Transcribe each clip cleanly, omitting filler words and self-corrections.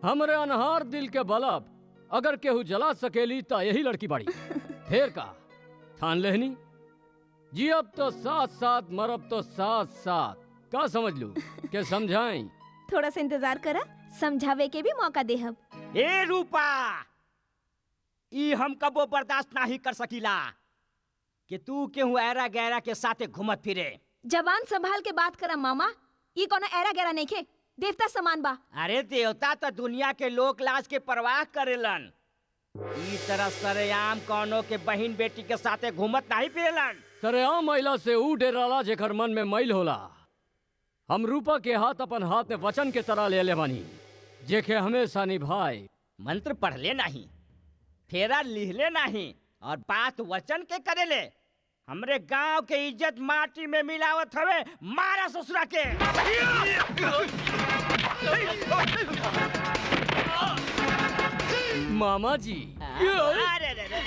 हमरे अनहार दिल के बलब अगर केहू जला सकेली तो यही लड़की बाड़ी। फेर का ठान लेहनी जी, अब तो साथ साथ मरब तो साथ साथ। का समझ लू के समझाएं? थोड़ा सा इंतजार करा, समझावे के भी मौका देहब। ए रूपा, ई हम कबो बर्दाश्त नहीं कर सकीला कि तू केहू ऐरा गैरा के साथे घूमत फिरे। जबान संभाल के बात करा मामा, ई कोनो ऐरा गैरा नहीं खे, देवता समान बा। अरे देवता तो दुनिया के लोक लाज के परवाह करेलन, ई तरह सरेआम कौनो के बहन बेटी के साथे घूमत नहीं फिरेलन। सरेआम महिला से ऊ डेराला जेकर मन में मैल होला। हम रूपा के हाथ अपन हाथ में वचन के तरह ले ले बानी, जेके हमेशा निभाए। मंत्र पढ़ले नहीं, फेरा लिहले नहीं, और बात वचन के करेले। हमरे गांव के इज्जत माटी में मिलावत हवे। मारा ससुरा के। मामा जी अरे रे रे।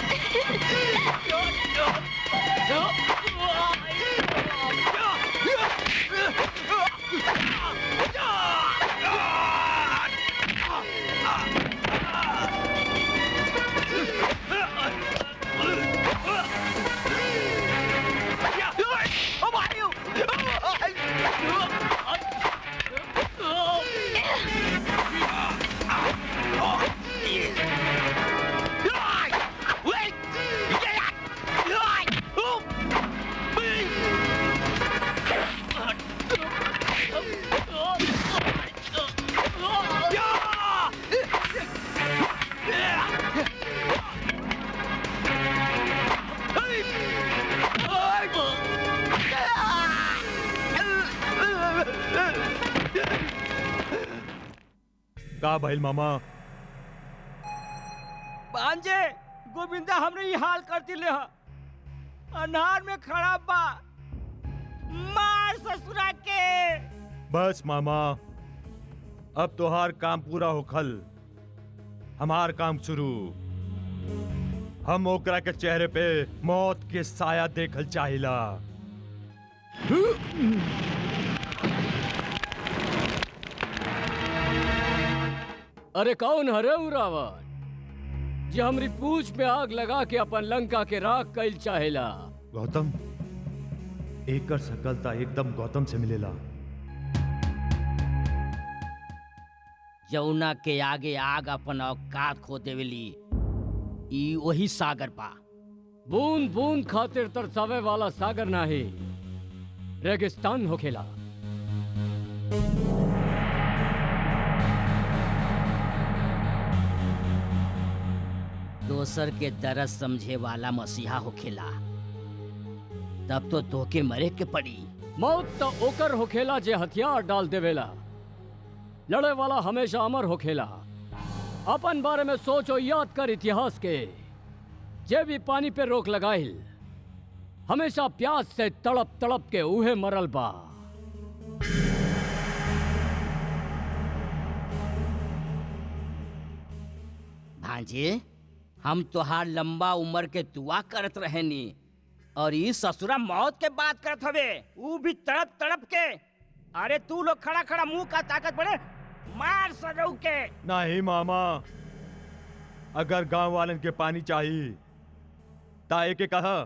का भइल मामा? भांजे गोविंदा हमने ये हाल कर दिले ह। अनार में खड़ा बा, मार ससुरा के। बस मामा, अब तोहार काम पूरा होखल, हमार काम शुरू। हम ओकरा के चेहरे पे मौत के साया देखल चाहिला। अरे कौन हरे उ रावण जे हमरी पूछ पे आग लगा के अपन लंका के राख कइल चाहेला? गौतम, एकर सकलता एकदम गौतम से मिलेला। जौना के आगे आग अपन औकात खो देवेली, ई वही सागर पा। बूंद बूंद खातिर तरसावे वाला सागर नाही, रेगिस्तान होखेला। दोसर के दर्द समझे वाला मसीहा होखेला। तब तो तोके मरे के पड़ी। मौत तो ओकर होखेला जे हथियार डाल देवेला। लड़े वाला हमेशा अमर होखेला। अपन बारे में सोचो, याद कर इतिहास के। जे भी पानी पे रोक लगाइल, हमेशा प्यास से तड़प तड़प के उहे मरल बा। भांजे, हम तोहार लंबा उम्र के दुआ करत रहेनी, और ई ससुरा मौत के बात करत हवे, ऊ भी तड़प तड़प के। अरे तू लोग खड़ा खड़ा मुंह का ताकत बड़े, मार सजऊ के। नहीं मामा, अगर गांव वालन के पानी चाहिए ताए के कहा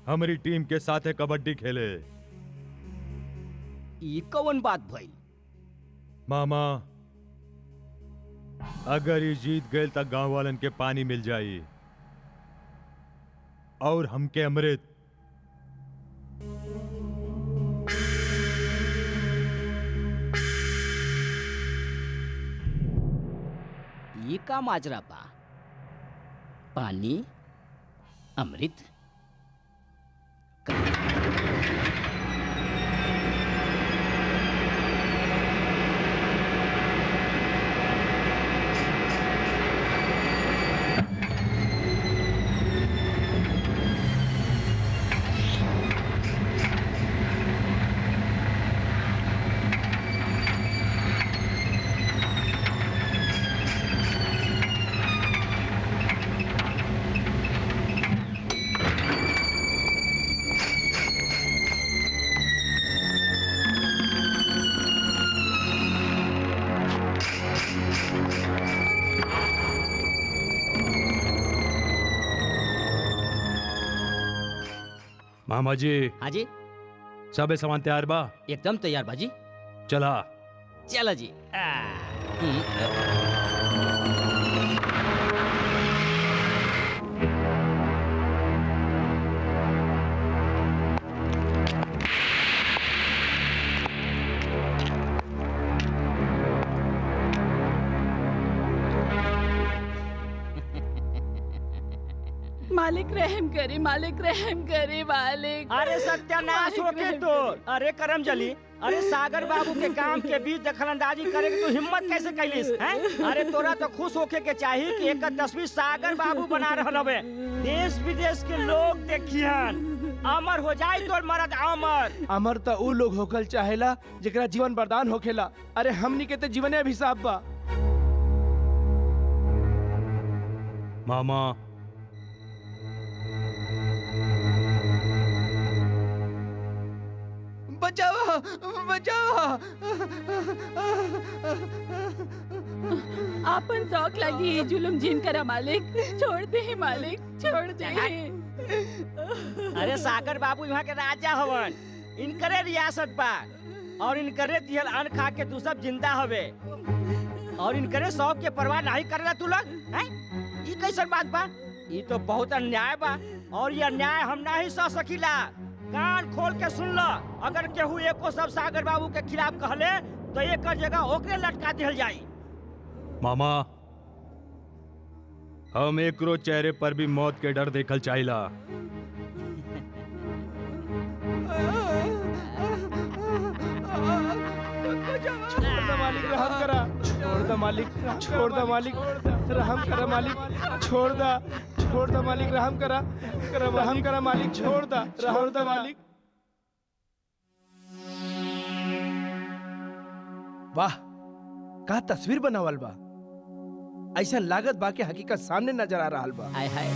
हमारी टीम के साथ कबड्डी खेले। ई कौन बात भई? मामा, अगर ये जीत गए तो गांव वालन के पानी मिल जाई और हमके अमृत। ये का माजरा बा? पानी, अमृत? मामा जी हाँ जी, सब सामान तैयार बा? एकदम तैयार बाजी। चला। चलो जी। मालिक रहम करे, मालिक रहम करे, मालिक। अरे सत्यानाश हो के तो, अरे करम जली, अरे सागर बाबू के काम के बीच दखलंदाजी करे के तू हिम्मत कैसे कैलिस हैं? अरे तोरा तो खुश होके के चाहिए कि एक तस्वीर सागर बाबू बना रहल हवे, देश विदेश के लोग देखियन, अमर हो जाए तोर मरद अमर। अमर तो उ लोग होकल चाहेला जेकरा जीवन वरदान होखेला। अरे हमनी के तो जीवने अभिशाप बा। मामा बचाओ, बचाओ। आपन शौक लगी जुलुम जिन करा मालिक, छोड़ दे मालिक, छोड़ दे। अरे सागर बाबू यहाँ के राजा हवन, इनकरे रियासत बा और इनकरे दिहल अन्न खा के तू सब जिंदा हवे और इनकरे शौक के परवाह नहीं करेला तू लोग हैं? ई कैसन बात बा? ई तो बहुत अन्याय बा और ये अन्याय हम नहीं सह सकीला। कान खोल के सुन लो, अगर केहू एको सब सागर बाबू के खिलाफ कहले तो एक जगह ओकरे लटका दिहल जाई। मामा हम एकरो चेहरे पर भी मौत के डर देखल चाहिला। छोड़ दे मालिक, रहम करा। छोड़ दे मालिक, छोड़ दे मालिक, रहम करा मालिक। छोड़ दे, छोड़ दे मालिक, रहम करा, रहम करा मालिक। छोड़ दे, रहम दे मालिक। वाह, का तस्वीर बनावल बा। ऐसा लागत बा के हकीकत सामने नजर आ रहा बा। हाय हाय,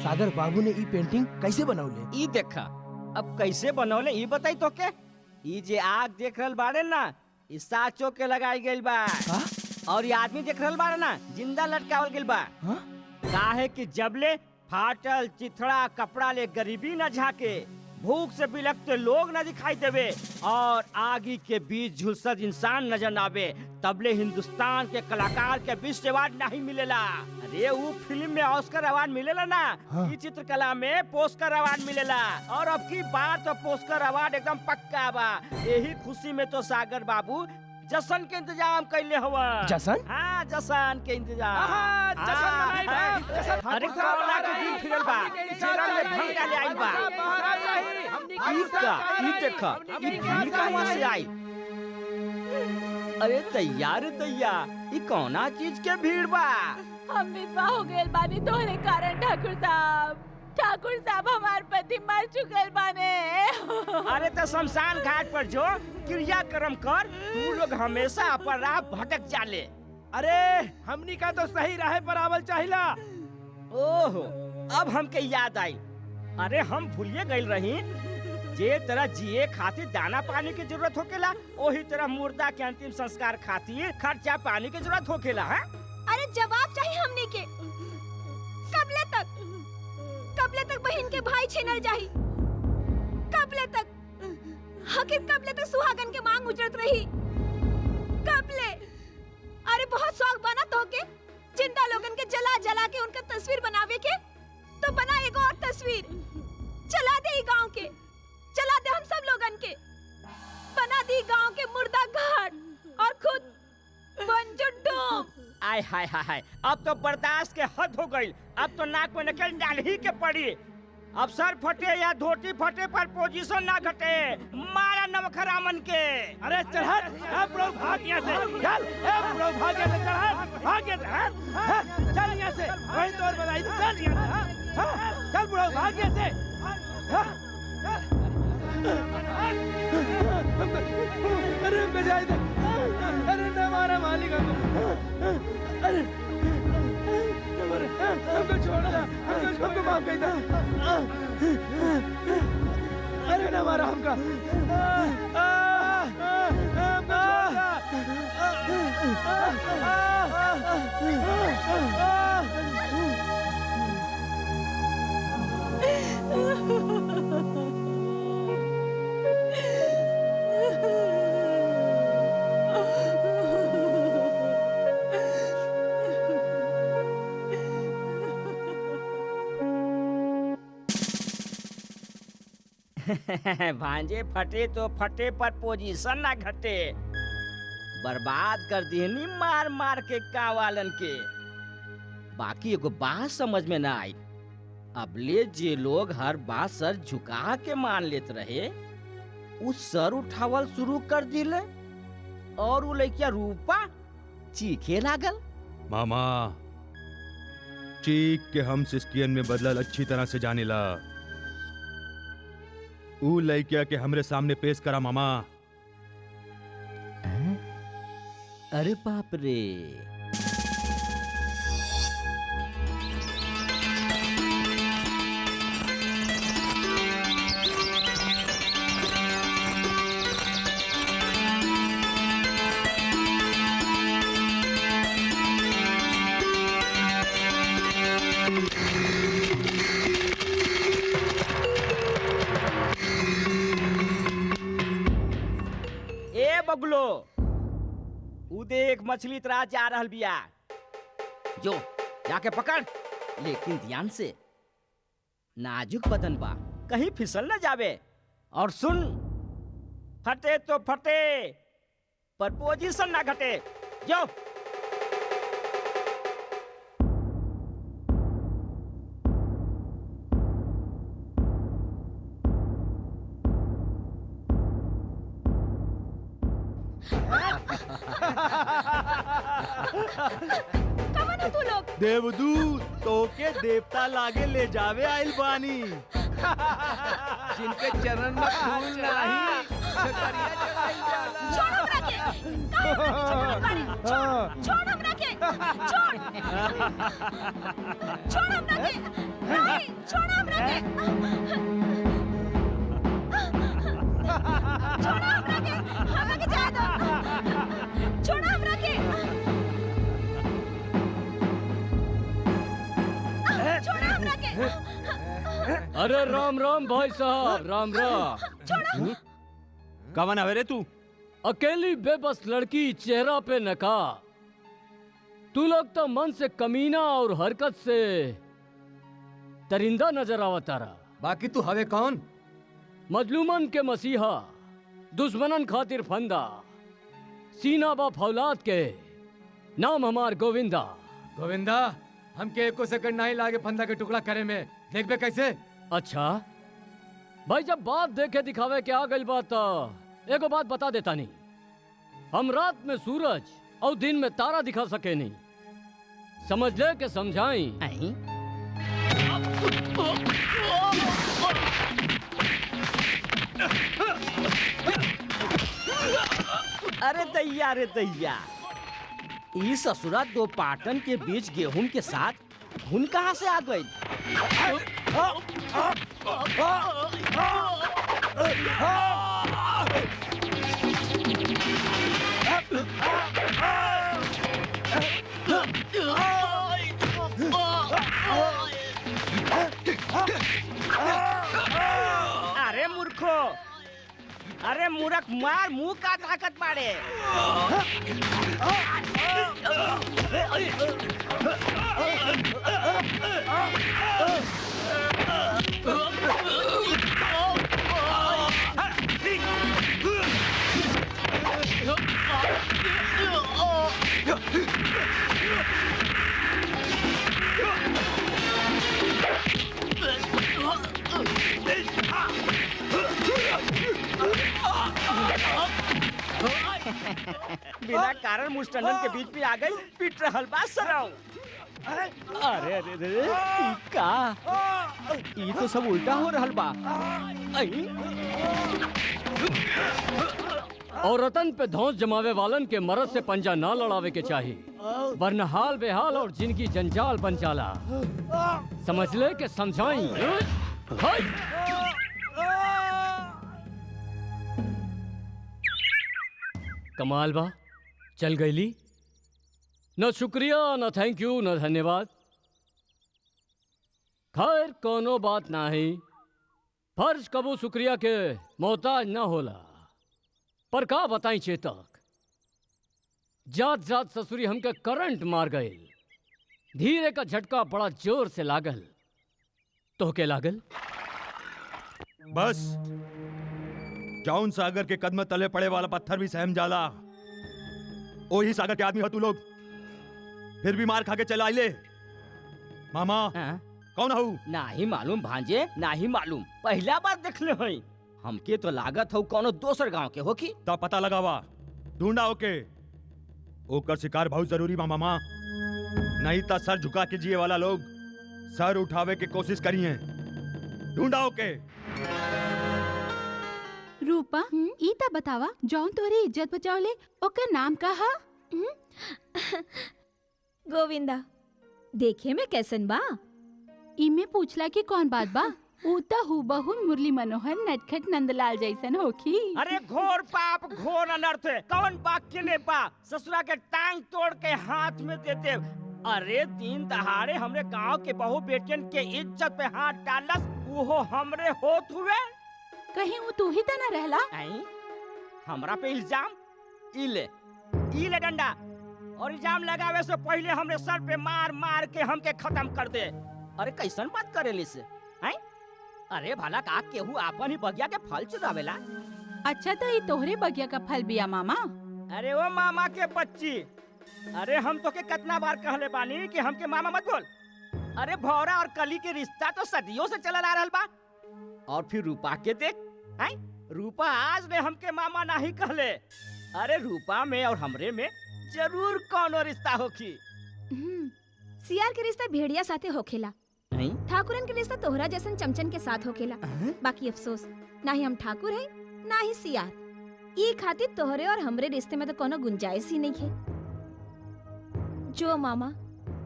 सागर बाबू ने ई पेंटिंग कैसे बनौले? ई देखा, अब कैसे बनौले ई बताई तो के? ई जे आग देख रहल बाड़े ना, ई साचो के लगाई गइल बा। हाँ? और ये आदमी देख रहल बाड़े ना, जिंदा लटकावल गइल बा। हाँ? काहे कि जबले फाटल चिथड़ा कपड़ा ले गरीबी न झाके, भूख से बिलखते लोग न दिखाई देवे और आगी के बीच झुलसत इंसान नजर न आवे, तबले हिंदुस्तान के कलाकार के विश्व अवार्ड नहीं मिलेला। अरे वो फिल्म में ऑस्कर अवार्ड मिलेला ना, हाँ। ई चित्रकला में पोस्कर अवार्ड मिलेला और अब की बार तो पोस्कर अवार्ड एकदम पक्का बा। यही खुशी में तो सागर बाबू जश्न के इंतजाम कैले हवा। जश्न? हाँ, जश्न के इंतजाम। आहा, जश्न मनाई बा, जश्न। अरे कोरोना के दिन फिरल बा, जेरा में भंग डाले आई बा। ई देखा, ई भीड़ कहाँ से आई? अरे तैयार तैयार, ई कौना चीज के भीड़ बा? हम विधवा हो गए बानी तोहरे कारण ठाकुर साहब। ठाकुर साहब हमार पति मर चुकल बाने। अरे तो शमशान घाट पर जो क्रियाक्रम कर, तू लोग हमेशा अपन राह भटक जाले। अरे हमनी का तो सही राह पर आवल चाहिला। ओहो, अब हमके याद आई। अरे हम भूलिए गइल रही, जे तरह जिए खातिर दाना पानी की जरूरत होकेला, वही तरह मुर्दा के अंतिम संस्कार खातिर खर्चा पानी की जरूरत होकेला। है? अरे जवाब चाहिए हमने के। कबले तक, कबले तक बहन के भाई छीनल जाही? कबले तक आखिर कबले तक सुहागन के मांग उजरत रही? कबले? अरे बहुत शौक बना तो के जिंदा लोगन के जला जला के उनका तस्वीर बनावे के, तो बना एक और तस्वीर, चला दे गांव के, चला दे हम सब लोगन के, बना दी गांव के मुर्दा घाट और खुद बन जुड्डू। आय हाय हाय हाय, अब तो बर्दाश्त के हद हो गई। अब तो नाक में नकल डाल ही के पड़ी। अब सर फटे या धोती फटे पर पोजीशन ना घटे, मारा नवखरा मन के। अरे चल हट, ब्रो भाग यहाँ से, चल, ब्रो भाग यहाँ से, चल हट, भाग यहाँ से, चल यहाँ से, वही तो और बधाई, चल यहाँ से, चल ब्रो भाग यहाँ से, अरे बजाई दे, अरे न मारा मालिक हमको, अरे हमको छोड़ दे, हमको माफ कर दे, अरे न मारा हमका, हमको छोड़ दे। भांजे फटे तो फटे पर पोजीशन ना घटे। बर्बाद कर दिहनी मार मार के कावालन के। बाकी एगो बात समझ में ना आई, अबले जे लोग हर बात सर झुका के मान लेत रहे उ सर उठावल शुरू कर दिले और उ लइकिया रूपा चीखे लागल। मामा चीख के हम सिस्कियन में बदलल अच्छी तरह से जानेला। ऊ लइकिया के हमरे सामने पेश करा मामा। अरे बाप रे, ए बगलो, उ देख मछली तरा जा रहल बिया। जो जाके पकड़, लेकिन ध्यान से, नाजुक बदन बा, कहीं फिसल न जावे। और सुन, फटे तो फटे पर पोजीशन ना घटे। जो कवन हो तू लोग? देवदूत तोके देवता लागे ले जावे आइल बानी। जिनके चरण में फूल नहीं छतरिया चढ़ाई जाला। छोड़ हमरा के। काहे हमरा के छोड़? छोड़ हमरा के। छोड़। छोड़ हमरा के। नहीं, छोड़ हमरा के। छोड़ हमरा के। हमरा के जाए दो। छोड़ हमरा के। छोड़ हमरा के। अरे राम राम भाई साहब, राम राम। कवन हवे रे तू? अकेली बेबस लड़की, चेहरा पे नकाब। तू लोग तो मन से कमीना और हरकत से दरिंदा नजर आवतारा। बाकी तू हवे कौन? मजलूमन के मसीहा, दुश्मनन खातिर फंदा, सीना बा फौलाद के, नाम हमार गोविंदा। गोविंदा, हमके एको सेकंड नहीं लागे फंदा के टुकड़ा करे में। देखबे कैसे? अच्छा भाई, जब बात देखे दिखावे के आ गई बात, एगो बात बता देता नहीं। हम रात में सूरज और दिन में तारा दिखा सके नहीं। समझ ले के समझाई। अहीं? अरे दैया, अरे दैया, ई ससुरा दो पाटन के बीच गेहूं के साथ घुन कहाँ से आ गई? अरे मूर्खो, अरे मूर्ख, मार मुंह का ताकत मारे। बिना कारण मुस्टंडन के बीच में आ गई, पीट रहल बा सराऊ। अरे अरे अरे, ई का? ई तो सब उल्टा हो रहल बा। औरतन पे धौंस जमावे वालन के मर्द से पंजा ना लड़ावे के चाहिए, वरना हाल बेहाल और जिनकी जंजाल बन जाला। समझ ले के समझाई। कमाल बा, चल गईली। न शुक्रिया, न थैंक यू, न धन्यवाद। खैर कोनो बात नाही, फर्ज कबू शुक्रिया के मोहताज न होला। पर का बताई चेतक, जात जात ससुरी हमके करंट मार गए। धीरे का झटका बड़ा जोर से लागल। तो के लागल? बस जौन सागर के कदम तले पड़े वाला पत्थर भी सहम जाला। वही सागर के आदमी हो तू लोग, फिर भी मार खा के चला आइले। मामा हाँ? कौन हूँ? नाही मालूम भांजे, नाही मालूम, पहला बार देखले हई। हमके तो लागत हो कोनो दोसर गांव के हो की। तब पता लगावा, ढूंढा ओके। ओकर शिकार बहुत जरूरी बा मामा, नहीं तो सर झुका के जिए वाला लोग सर उठावे के कोशिश करिए। ढूंढा ओके। रूपा ई ता बतावा जौन तोरी इज्जत बचावले ओकर नाम का हा? गोविंदा, देखे में कैसन बा? इमे पूछला की कौन बात बा? ऊ ता हूबहू मुरली मनोहर नटखट नंदलाल जैसन होखी। अरे घोर पाप घोर अनर्थ, कौन वाक्य ने पा ससुरा के टांग तोड़ के हाथ में देते। अरे दिन दहाड़े हमरे गांव के बहू बेटियन के इज्जत पे हाथ डालस, वो हमरे होत हुए। कहीं वो तू ही ता न रहला? आई हमरा पे इल्जाम? इले डंडा, और इल्जाम लगावे से पहले हमरे सर पे मार मार के हमके खत्म कर दे। अरे कैसन बात करेली से? हैं? अरे भला का केहू आपन ही बगिया के फल चुरावेला? अच्छा तो ये तोहरे बगिया का फल बिया मामा। अरे वो मामा के बच्ची, अरे हम तो के कितना बार कहले बानी कि हमके मामा मत बोल। अरे भौरा और कली के रिश्ता तो सदियों से चलल आ रहल बा। और फिर रूपा के देख, हैं? रूपा आज ने हमके मामा नहीं कहले। अरे रूपा में और हमरे में जरूर कोनो रिश्ता होखी। सियार के रिश्ता भेड़िया साथे होखेला, नहीं? ठाकुरन के रिश्ता तोहरा जैसन चमचन के साथ होखेला। बाकी अफसोस, ना ही हम ठाकुर है ना ही सियार। ये खातिर तोहरे और हमरे रिश्ते में तो कोनो गुंजाइश ही नहीं है। जो मामा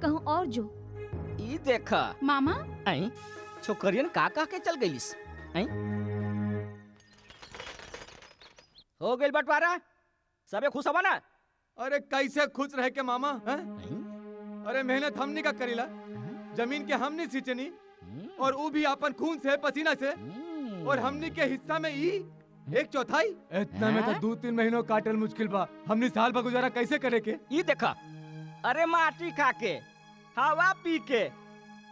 कहूँ और जो। ई देखा मामा आई छोकरियन का कह के चल गईलिस। आई हो गइल बंटवारा, सबे खुश हवा ना? अरे कैसे खुश रह के मामा है? अरे मेहनत हमनी का करीला, जमीन के हमनी सींचनी, और वो भी अपन खून से पसीना से, और हमनी के हिस्सा में ई 1/4। इतना में तो 2-3 महीनों काटल मुश्किल बा। हमनी साल भर गुजारा कैसे करे के? ई देखा, अरे माटी खा के हवा पी के।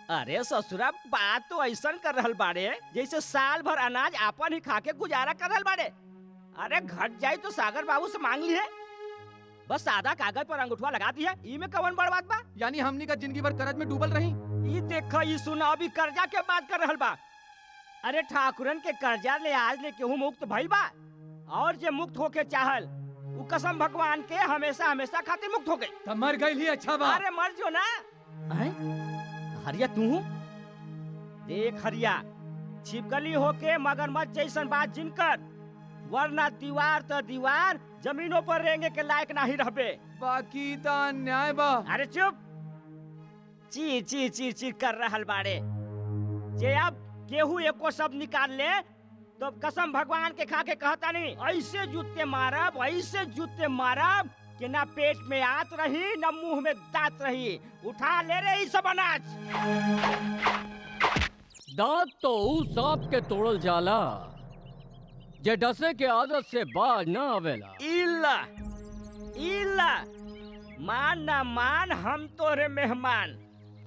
अरे ससुरा बात तो ऐसा कर रहल बाड़े जैसे साल भर अनाज आपन ही खा के गुजारा कर रहल बाड़े। अरे घट जाए तो सागर बाबू से मांग ली है, बस सादा कागज पर अंगूठा लगा दी है। ई में कवन बड़ बात बा? यानी हमनी का जिंदगी भर कर्ज में डूबल रही। ई देखा, ई सुना, अभी कर्जा के बात कर रहल बा। अरे ठाकुरन के कर्जा ले आज ले केहू मुक्त भइल बा, और जे मुक्त होके चाहल वो कसम भगवान के हमेशा हमेशा खातिर मुक्त हो गई। तब मर गई ही अच्छा बा। अरे मर जो ना। हरिया तू देख, हरिया छिपकली होके मगरमच्छ जैसन बात जिनकर, वरना दीवार तो दीवार जमीनों पर रेंगे के लायक नहीं रहबे। बाकी ता न्याय बा। अरे चुप, ची ची ची ची कर रहल बाड़े। जे अब केहू एको शब्द निकाल ले तो कसम भगवान के खा के कहता नहीं, ऐसे जूते मारब, ऐसे जूते मारब कि ना पेट में आत रही ना मुंह में दांत रही। उठा ले रे ई सब अनाज। दांत तो ऊ सांप के तोड़ल जाला जे डसे के आदत से बाज ना आवेला। इल्ला इल्ला, मान ना मान, हम तोरे मेहमान।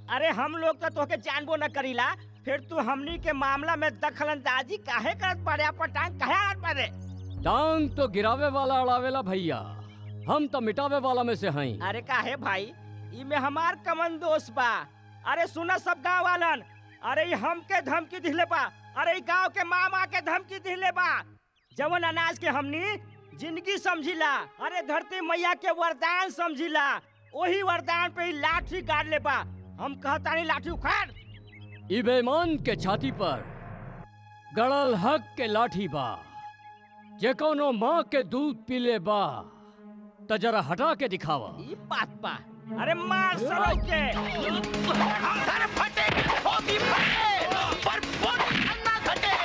अरे हम लोग तो तोके जानबो न करीला, फिर तू हमनी के मामला में दखलंदाजी काहे करत पड़े? अपन टांग काहे आड़ पड़े? टांग तो गिरावे वाला अड़ावेला भैया, हम तो मिटावे वाला में से हई। अरे काहे भाई, इमे हमार कमन दोष बा। अरे सुना सब गाँव वालन, अरे ये हमके धमकी दिले बा, अरे गांव के मामा के धमकी दिले बा। जवन अनाज के हमनी जिंदगी समझिला, अरे धरती मैया के वरदान समझिला, वही वरदान पे ही लाठी गाड़ ले बा। हम कहता नहीं लाठी उखाड़। ई बेईमान के छाती पर गड़ल हक के लाठी बा, जे कोनो माँ के दूध पीले बा त जरा हटा के दिखावा। ई बात बा। अरे मार सरो के। हम सारे फटे, होगी फटे, पर बोल अन्ना घटे।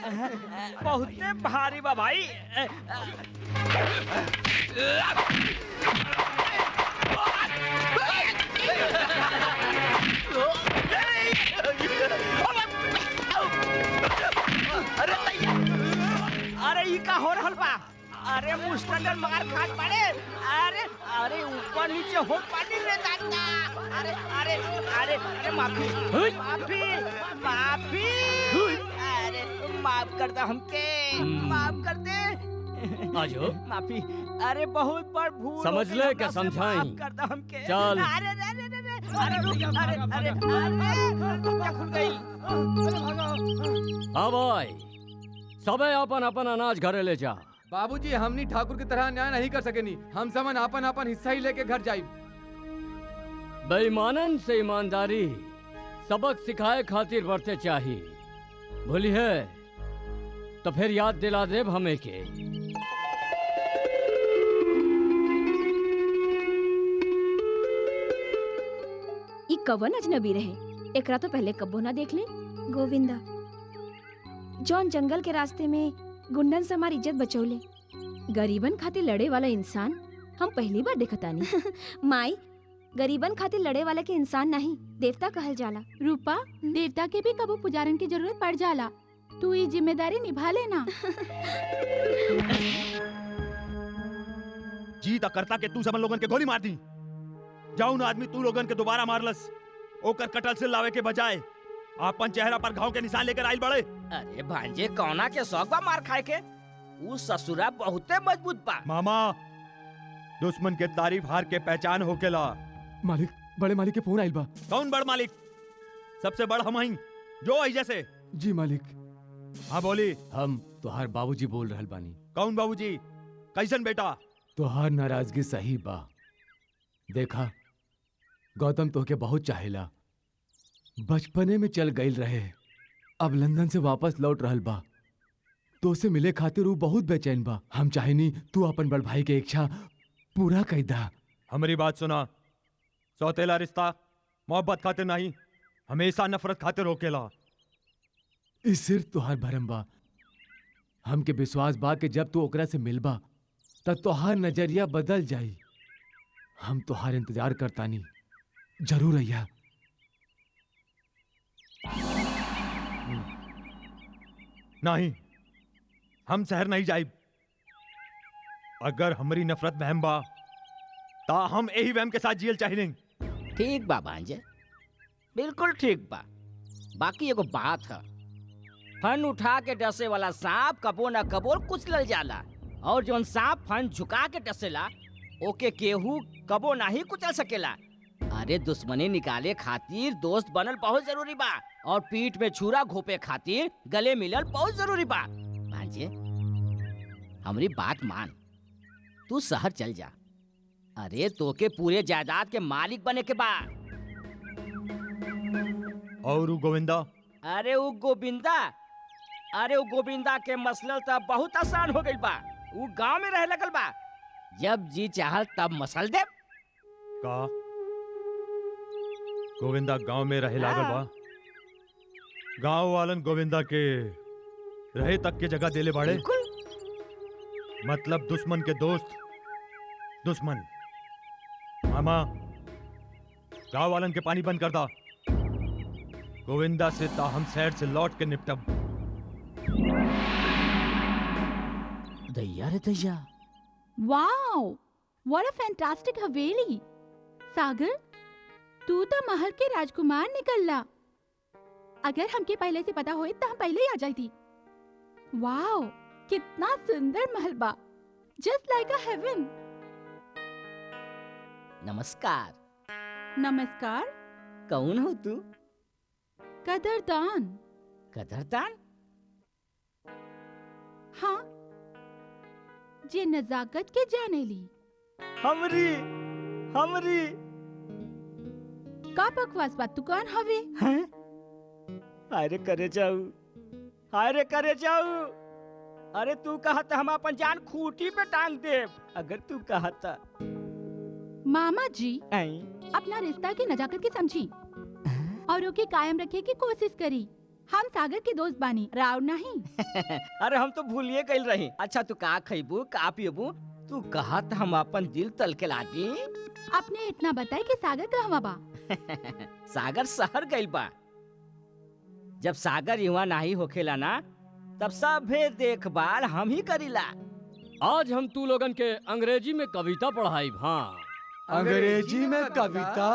बहुते भारी बा भाई। अरे ई का हो रहल बा? अरे मुस्टंडर मार खात पड़े। अरे अरे ऊपर नीचे हो पानी रे दादा। अरे अरे अरे अरे माफी माफी माफी। अरे माफ कर दे हमके, माफ कर दे। आजो माफी। अरे बहुत बड़ भूल समझ हो गई, ले हमरा क्या से समझाई? माफ कर दे हमके। चल। अरे अरे अरे अरे अरे रुक, अरे अरे अरे क्या खुल गई? हाँ भाई, सबे अपन अपन अनाज घरे ले जा। बाबूजी हमनी ठाकुर की तरह न्याय नहीं कर सकेनी। हम समन आपन आपन हिस्सा ही लेके घर जाई। बेईमानन से ईमानदारी सबक सिखाए खातिर बरते चाहिए। भूली है तो फिर याद दिला देब हमें के। ई कवन अजनबी रहे, एकरा तो पहले कब्बो ना देख ले। गोविंदा जौन जंगल के रास्ते में गुंडन से हमारी इज्जत बचौले, गरीबन खातिर लड़े वाला इंसान हम पहली बार देखतानी। माई, गरीबन खातिर लड़े वाला के इंसान नहीं देवता कहल जाला। रूपा, देवता के भी कबो पुजारन की जरूरत पड़ जाला। तू ये जिम्मेदारी निभा लेना। जीत करता के तू समन लोगन के गोली मार दी। जाऊन आदमी तू लोगन के दोबारा मारलस, ओकर कटल से लावे के बजाय आपन चेहरा पर घाव के निशान लेकर आइल बड़े। अरे भांजे कौना के शौक बा मार खाए के? उ ससुरा बहुते मजबूत बा। मामा, दुश्मन के तारीफ हार के पहचान होकेला। मालिक, बड़े मालिक के फोन आइल बा। कौन बड़ मालिक? सबसे बड़ हम हईं, जो आई जैसे। जी मालिक। हाँ बोली। हम तोहार बाबूजी बोल रहल बानी। कौन बाबूजी? कैसन बेटा? तोहार नाराजगी सही बा। देखा, गौतम तोहके बहुत चाहेला। बचपने में चल गईल रहे, अब लंदन से वापस लौट रहल बा। तो से मिले खातिर वो बहुत बेचैन बा। हम चाहेनी तू अपन बड़ भाई के इच्छा पूरा कर दा। हमारी बात सुना, सौतेला रिश्ता मोहब्बत खातिर नहीं, हमेशा नफरत खातिर होकेला। इस सिर्फ तोहार भरम बा। हमके विश्वास बा कि जब तू ओकरा से मिलबा तब तोहार नजरिया बदल जाई। हम तोहार इंतजार करतानी, जरूर अइया। नहीं, हम शहर नहीं जाइब। अगर हमारी नफरत वहम बा ता हम यही वहम के साथ जियल चाहिए। ठीक बा भांजे, बिल्कुल ठीक बा। बाकी एगो बात है, फन उठा के डसे वाला सांप कबो न कबो कुचलल जाला, और जोन सांप फन झुका के डसेला ओके केहू कबो नहीं कुचल सकेला। अरे दुश्मनी निकाले खातिर दोस्त बनल बहुत जरूरी बा, और पीठ में छुरा घोपे खातिर गले मिलल बहुत जरूरी बा। भांजे, हमारी बात मान, तू शहर चल जा। अरे तोके पूरे जायदाद के मालिक बने के बा। और उ गोविंदा? अरे वो गोविंदा के मसलल तब बहुत आसान हो गई बा। वो गांव में रह लगल बा, जब जी चाहल तब मसल दे। का गोविंदा गांव में रहे लागल बा? गांव वालन गोविंदा के रहे तक के जगह देले बाड़े। मतलब दुश्मन के दोस्त दुश्मन। मामा, गांव वालन के पानी बंद कर दा। गोविंदा से ता हम शहर से लौट के निपटब। दैया रे दैया, वाओ, व्हाट अ फैंटास्टिक हवेली। सागर, तू तो महल के राजकुमार निकलला। अगर हमके पहले से पता होई तो हम पहले ही आ जाती। वाओ, कितना सुंदर महल बा, जस्ट लाइक अ हेवन। नमस्कार। नमस्कार। कौन हो तू? कदरदान। कदरदान? हाँ, जे नजाकत के जाने ली। हमरी का बकवास बात, तू कौन हवे? हैं? हाय रे करे जाऊ। अरे तू कहत हम अपन जान खूंटी पे टांग देब, अगर तू कहत। मामा जी, आई अपना रिश्ता की नजाकत की समझी और ओके कायम रखे की कोशिश करी। हम सागर के दोस्त बानी, राव नहीं। अरे हम तो भूलिए गइल रही। अच्छा तू का खइबू का पियबू? तू कहा था हम अपन दिल तल के लादी। आपने इतना बताया कि सागर कहवा बा। सागर शहर गइल बा। जब सागर युवा नहीं होखेला ना तब सभे देखभाल हम ही करीला। आज हम तू लोगन के अंग्रेजी में कविता पढ़ाई। हाँ अंग्रेजी में कविता?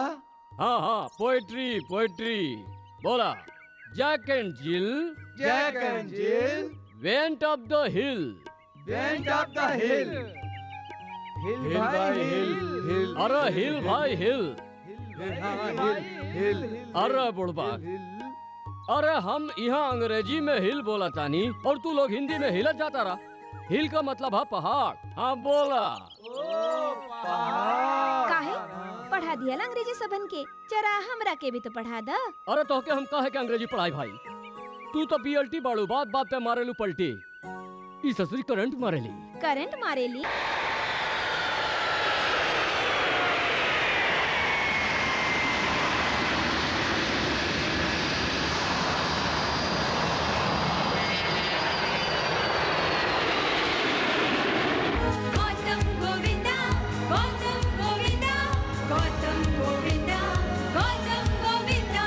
हाँ हाँ, पोएट्री पोएट्री। बोला, Jack and Jill Jack and Jill went up द हिल। वेंट अप द हिल। हिल भाई हिल। अरे हिल भाई हिल। हिल। अरे बुढ़बा, अरे हम यहाँ अंग्रेजी में हिल बोला तानी और तू लोग हिंदी में हिलत जाता रहा। हिल का मतलब है पहाड़। हाँ बोला। काहे पढ़ा दिया ला अंग्रेजी सबन के, जरा हमरा के भी तो पढ़ा दा। अरे तो के हम कहे के अंग्रेजी पढ़ाई भाई? तू तो पीएलटी बाड़ू, बात बात पे मारेलू पलटी। ई ससुरी करंट मारेली। करंट मारेली? गौतम गोविंदा गौतम गोविंदा गौतम गोविंदा गौतम गोविंदा।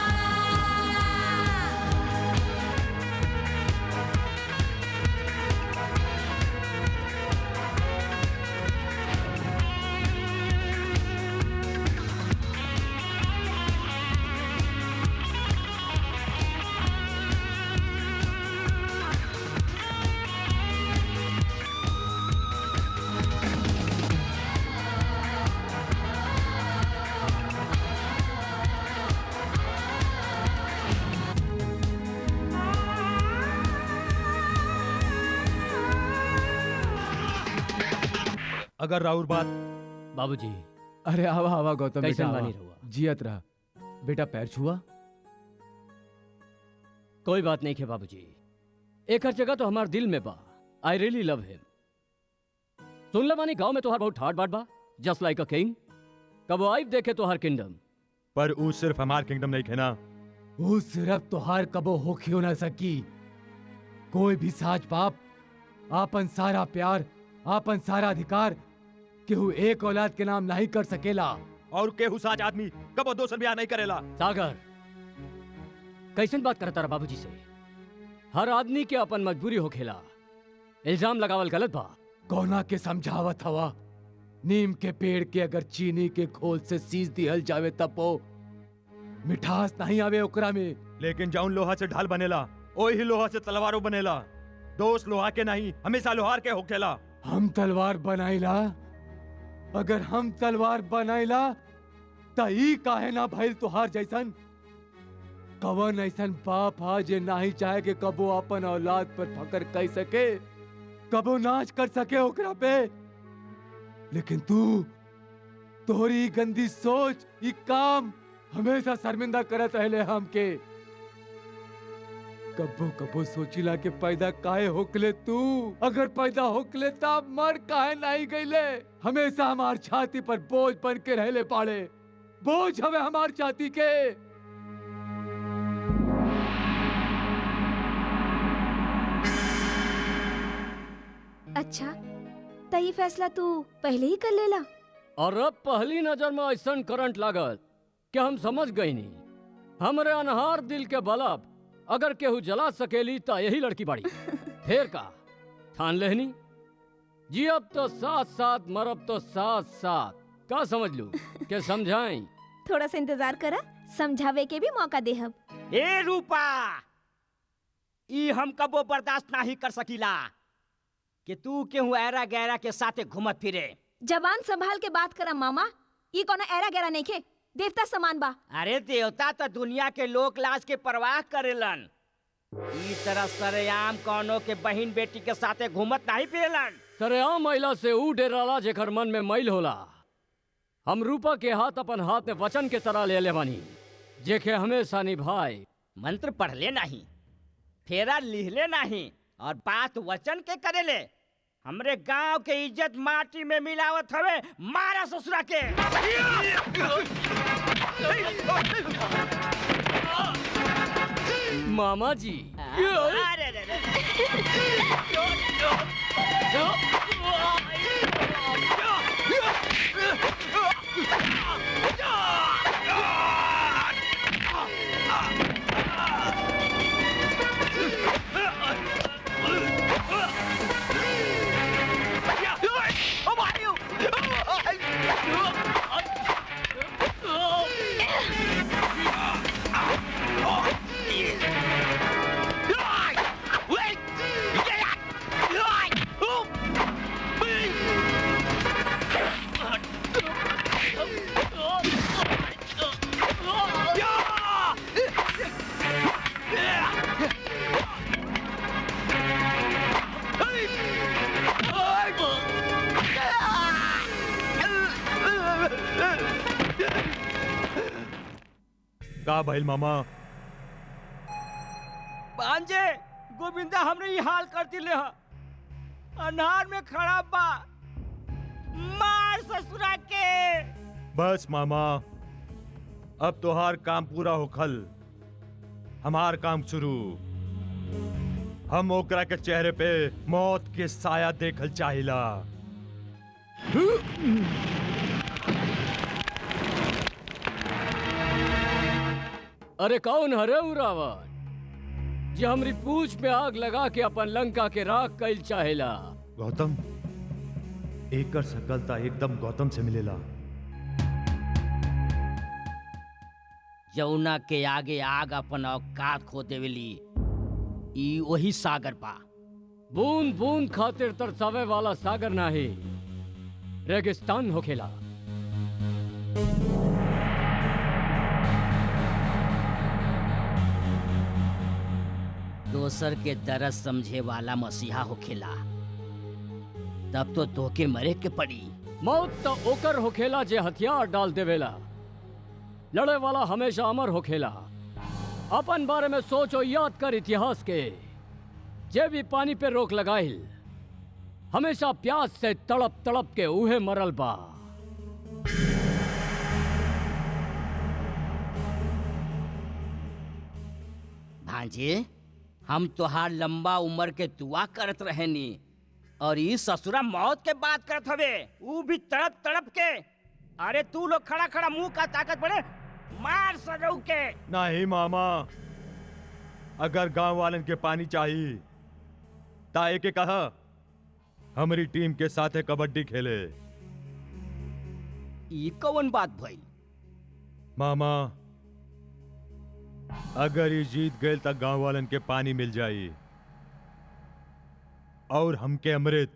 अगर राउर बात बाबूजी अरे आवा आवा गौतम कैसन बेटा बानी आवा। रहुआ? जियत रहा बेटा, पैर छुआ। कोई बात नहीं है बाबूजी, एक हर जगह तो हमार दिल में बा। आई रियली लव हिम। सुन ले मानी गांव में तोहार बहुत ठाट बाट बा, जस्ट लाइक अ किंग। कब आई देखे तोहार किंगडम। पर ऊ सिर्फ हमार किंगडम नहीं खे ना। वो सिर्फ तोहार कबो होखियो ना सकी। कोई भी साज पाप, आपन सारा प्यार, आपन सारा अधिकार केहू एक औलाद के नाम नहीं कर सकेला। और केहू साज आदमी कबो दोसर ब्याह नहीं करेला। सागर कैसन बात करता रहा बाबूजी से? हर आदमी के अपन मजबूरी हो खेला। इल्जाम लगावल गलत बा। कौना के समझावत हवा? नीम के पेड़ के अगर चीनी के खोल से सींच दिहल जावे तब वो मिठास नहीं आवे ओकरा में। लेकिन जौन लोहा से ढाल बनेला ओही लोहा से तलवारों बनेला। दोस्त लोहा के नहीं, हमेशा लोहार के होखेला। हम तलवार बनाइला? अगर हम तलवार बनाइला त ई काहे ना भइल तोहार जैसन? कवन ऐसन बाप हा जे नाही चाहे कि कबो अपन औलाद पर फकर कर सके, कबो नाच कर सके ओकरा पे। लेकिन तू, तोहरी गंदी सोच, ई काम हमेशा शर्मिंदा करत रहले हमके। कबो कबो सोचिला के पैदा काहे होकले तू? अगर पैदा होकले तब मर काहे नहीं गईले? हमेशा हमार छाती पर बोझ बन के रहले पाड़े। बोझ हमें हमार छाती के। अच्छा तो ये फैसला तू पहले ही कर लेला? और अब पहली नजर में ऐसा करंट लागत कि हम समझ गई नहीं। हमरे अनहार दिल के बलब अगर केहू जला सकेली तो यही लड़की बाड़ी। फेर का ठान लेहनी जी, अब तो साथ साथ मरब तो साथ साथ। का समझ लू के समझाई? थोड़ा सा इंतजार करा, समझावे के भी मौका देहब। ए रूपा, ई हम कबो बर्दाश्त नहीं कर सकीला कि तू केहू ऐरा गैरा के साथे घूमत फिरे। जबान संभाल के बात करा मामा। ये कोनो ऐरा गैरा नहीं खे, देवता समान बा। अरे देवता तो दुनिया के लोक लाज के परवाह करेलन। ई तरह सरेआम कौनो के बहन बेटी के साथे घूमत नहीं फिरेलन। सरेआम महिला से ऊ डेराला जेकर मन में मैल होला। हम रूपा के हाथ अपन हाथ में वचन के तरह ले ले बानी, जेके हमेशा निभाए। मंत्र पढ़ले नहीं, फेरा लिहले नहीं, और बात वचन के करेले। हमरे गांव के इज्जत माटी में मिलावत हवे। मारा ससुरा के। मामा जी। अरे रे रे। का भइल मामा? भांजे गोविंदा हमने ये हाल करती ले अनार में खड़ा बा, मार ससुरा के। बस मामा, अब तोहार काम पूरा होखल, हमार काम शुरू। हम ओकरा के चेहरे पे मौत के साया देखल चाहिला। अरे कौन हरे उ रावण जे हमरी पूछ में आग लगा के अपन लंका के राख कइल चाहेला? गौतम, एकर सकलता एकदम गौतम से मिलेला। जौना के आगे आग अपन औकात खो देवेली, ई वही सागर बा। बूंद बूंद खातिर तरसावे वाला सागर नाही, रेगिस्तान होखेला। दोसर के दर्द समझे वाला मसीहा होखेला, तब तो धोखे मरे के पड़ी। मौत तो ओकर होखेला जे हथियार डाल देवेला। लड़े वाला हमेशा अमर होखेला। अपन बारे में सोचो, याद कर इतिहास के। जे भी पानी पे रोक लगाइल, हमेशा प्यास से तड़प तड़प के उहे मरल बा। भांजे, हम तोहार लंबा उम्र के दुआ करत रहेनी, और ई ससुरा मौत के बात करत हवे, ऊ भी तड़प तड़प के। अरे तू लोग खड़ा खड़ा मुंह का ताकत बड़े, मार सजऊ के। नहीं मामा, अगर गांव वालन के पानी चाहिए ताए के कहा हमारी टीम के साथ कबड्डी खेले। ई कौन बात भई? मामा, अगर ये जीत गए तो गांव वालन के पानी मिल जाई और हमके अमृत।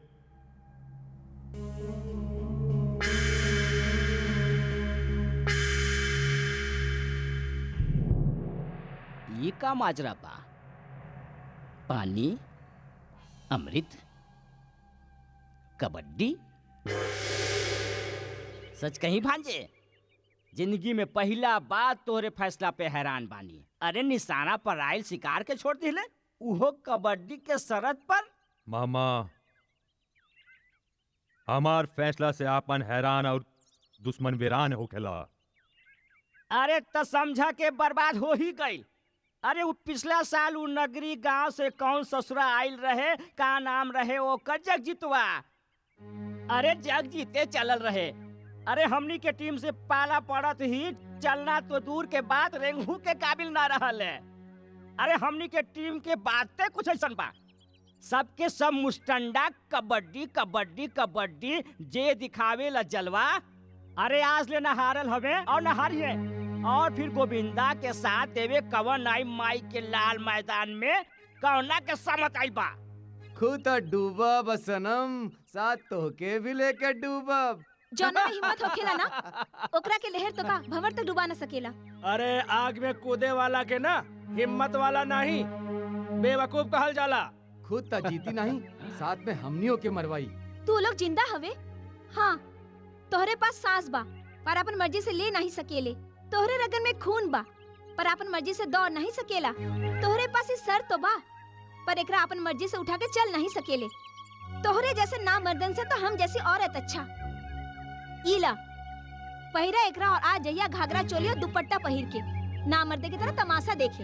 ये का माजरा बा? पानी, अमृत, कबड्डी? सच कहीं भांजे, जिंदगी में पहला बार तोहरे फैसला पे हैरान बानी। अरे निशाना पर आयल शिकार के छोड़ दिले, उहो कबड्डी के शरत पर। मामा, हमार फैसला से आपन हैरान और दुश्मन वीरान होखेला। अरे तो समझा के बर्बाद हो ही गई। अरे वो पिछला साल वो नगरी गांव से कौन ससुरा आयल रहे, का नाम रहे ओकर? जगजीतवा। अरे जग जीते चलल रहे। अरे हमनी के टीम से पाला पड़त ही चलना तो दूर के बात रेंगू के काबिल ना रहल है। अरे हमनी के टीम के बातें कुछ ऐसा बा, सबके सब मुस्टंडा कबड्डी कबड्डी कबड्डी, जे दिखावे ला जलवा। अरे आज ले नहारल हवे और नहारिए, और फिर गोविंदा के साथ देवे कवन आई माई के लाल मैदान में कौना के समत आई बा। खुद डूबब सनम, साथ तोहके भी लेके डूबब। जौना में हिम्मत होखेला ना, ओकरा के लहर तो का भंवर तक डुबा न सकेला। अरे आग में कूदे वाला के ना हिम्मत वाला नहीं, बेवकूफ कहल जाला। खुद त जीती नहीं, साथ में हमनियों के मरवाई। तू लोग जिंदा हवे? हाँ, तोहरे पास सांस बा पर अपन मर्जी से ले नहीं सकेले। तोहरे रगन में खून बा पर अपन मर्जी से दौड़ नहीं सकेला। तोहरे पास इस सर तो बा पर एकरा अपन मर्जी से उठा के चल नहीं सकेले। तोहरे जैसे ना मर्दन से तो हम जैसी औरत अच्छा। ईला पहिरा एकरा और आज जइया घाघरा चोली और दुपट्टा पहिर के ना मर्दे की तरह तमाशा देखे।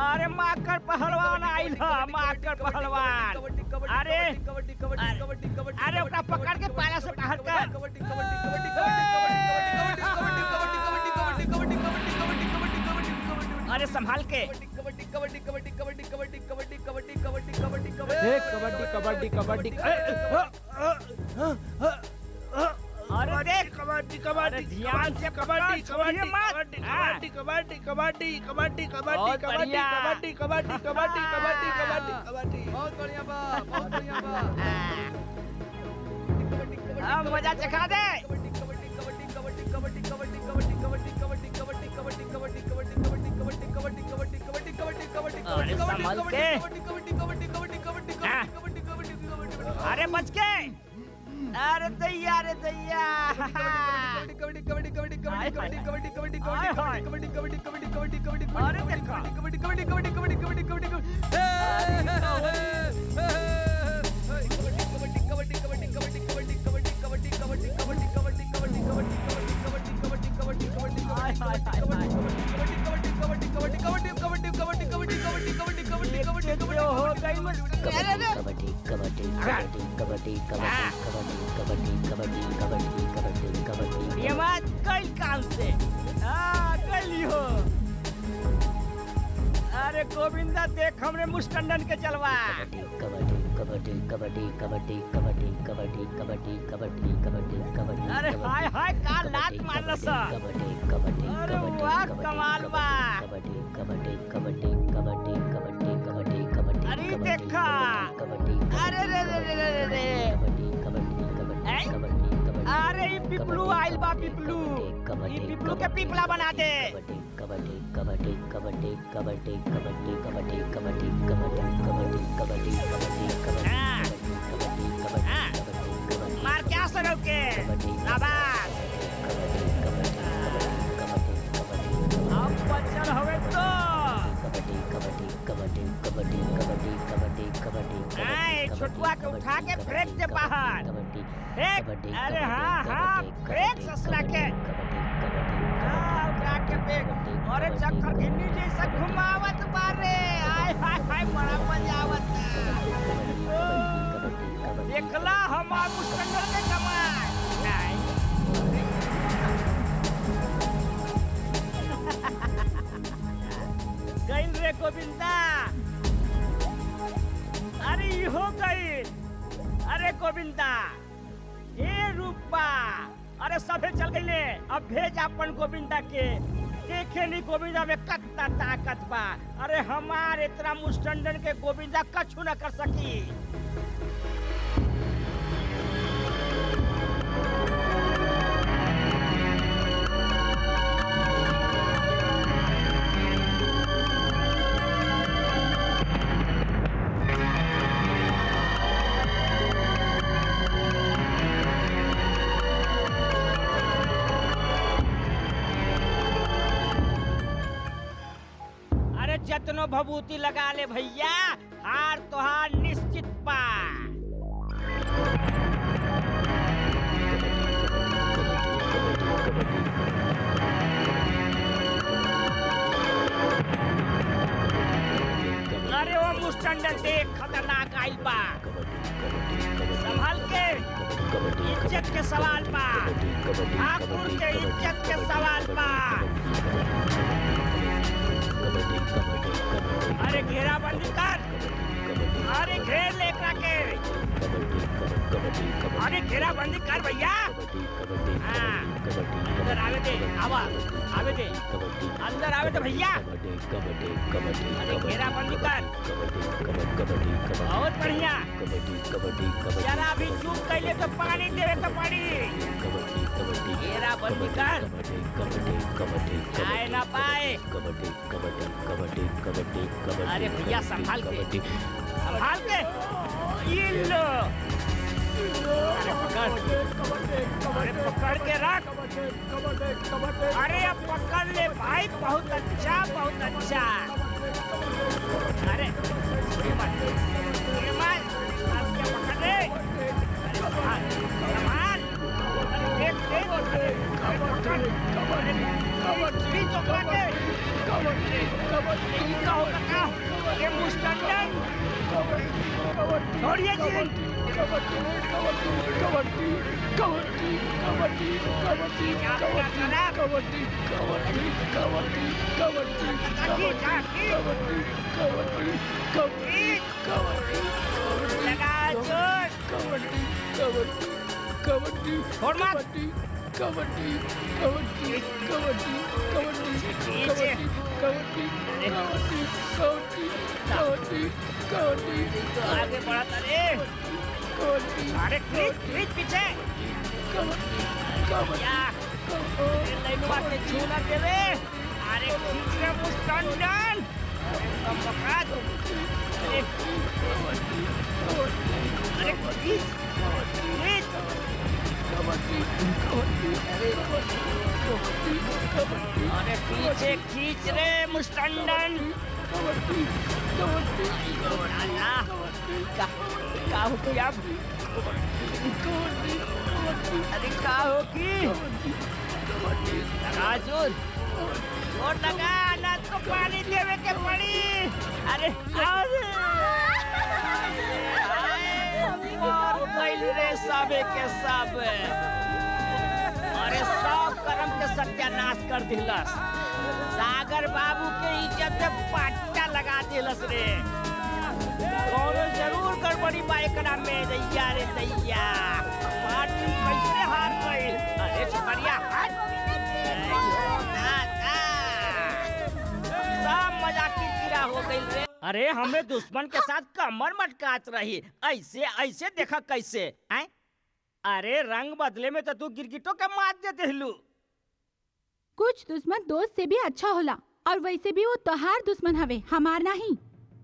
अरे माकर पहलवान आइल ह माकर पहलवान अरे अरे ओकरा पकड़ के पाला से बाहर कर अरे संभाल के कबड्डी कबड्डी कबड्डी अरे देख कबड्डी अरे ध्यान से कबड्डी छोड़िए मत। हाँ। कबड्डी कबड्डी कबड्डी बहुत बढ़िया। कबड्डी कबड्डी कबड्डी कबड्डी कबड्डी कबड्डी बहुत बढ़िया बा बहुत बढ़िया बा अब मजा चखा दे अरे संभल के हाँ। अरे बच के अरे दैया ये मत कल काम से कलियो अरे गोविंदा देख हमरे मुस्टंडन के चलवा अरे हाय हाय का लात मारला सा अरे वाह कमाल बा अरे देखा अरे रे अरे ये पिपलू आइल बा पिपलू ये पिपलू के पिपला बना दे मार क्या सनल के शाबाश अब बचल हवे तो छोटुआ के उठा के फेंक दे बाहर फेंक अरे हाँ हाँ फेंक ससुरा के उठा के फेंक अरे चक्कर घिन्नी जैसा घुमावत बारे आय हाय हाय बड़ा मजा आवत देखला हमार मुस्टंडर में कमाल नहीं गइल रे गोविंदा अरे हो गई अरे गोविंदा हे रूपा अरे सभे चल गईले अब भेज अपन गोविंदा के देखे नहीं गोविंदा में कितना ताकत बा अरे हमारे इतना मुस्टंडन के गोविंदा कछु न कर सकी जतनो भभूति लगा ले भैया हार तोहार निश्चित बा अरे वो मुस्टंडन देख खतरनाक आइल बा संभाल के इज्जत के सवाल बा ठाकुर के इज्जत के सवाल बा अरे घेराबंदी कर अरे घेर लेकरा के अरे घेराबंदी कर भैया अंदर आवे दे आवे दे अंदर आवे दे भैया अरे घेराबंदी कर बहुत बढ़िया जरा भी चूक कैले तो पानी देवे तो पड़ी घेराबंदी कर आए ना पाए अरे भैया संभाल के ये लो अरे पकड़ के रख अरे अब पकड़ ले भाई बहुत अच्छा अरे पकड़ ले संभाल देख अरे का होगा क्या? ये मुस्टंडन छोड़िए जी। लगा छोड़ मत। आगे बढ़ा रे। अरे क्रीच पीछे क्या लाइनवा के छूना देवे। अरे खींच रे मुस्टंडन। कम बकात। अरे खींच अरे पीछे खींच रे मुस्टंडन। का हो गई अब? अरे का होगी? लगा जोर लगा ना तो पानी देवे के पड़ी। अरे रे सबे के सब। अरे सब कर्म के सत्यानाश कर दिलस। सागर बाबू के इज्जत पे पाटा लगा दिलस रे। कौनो जरूर गड़बड़ी बा एकरा में। दैया रे दैया मार्टिन कैसे हार गइल? अरे छपरिया हार सब मजाक की कीड़ा हो गइल रे। अरे हमें दुश्मन के साथ कमर मटकात रही। ऐसे देखा कैसे हैं? अरे रंग बदले में तो तू गिरगिटों के मार देते हिलू। कुछ दुश्मन दोस्त से भी अच्छा होला, और वैसे भी वो तोहार दुश्मन हवे, हमार नहीं।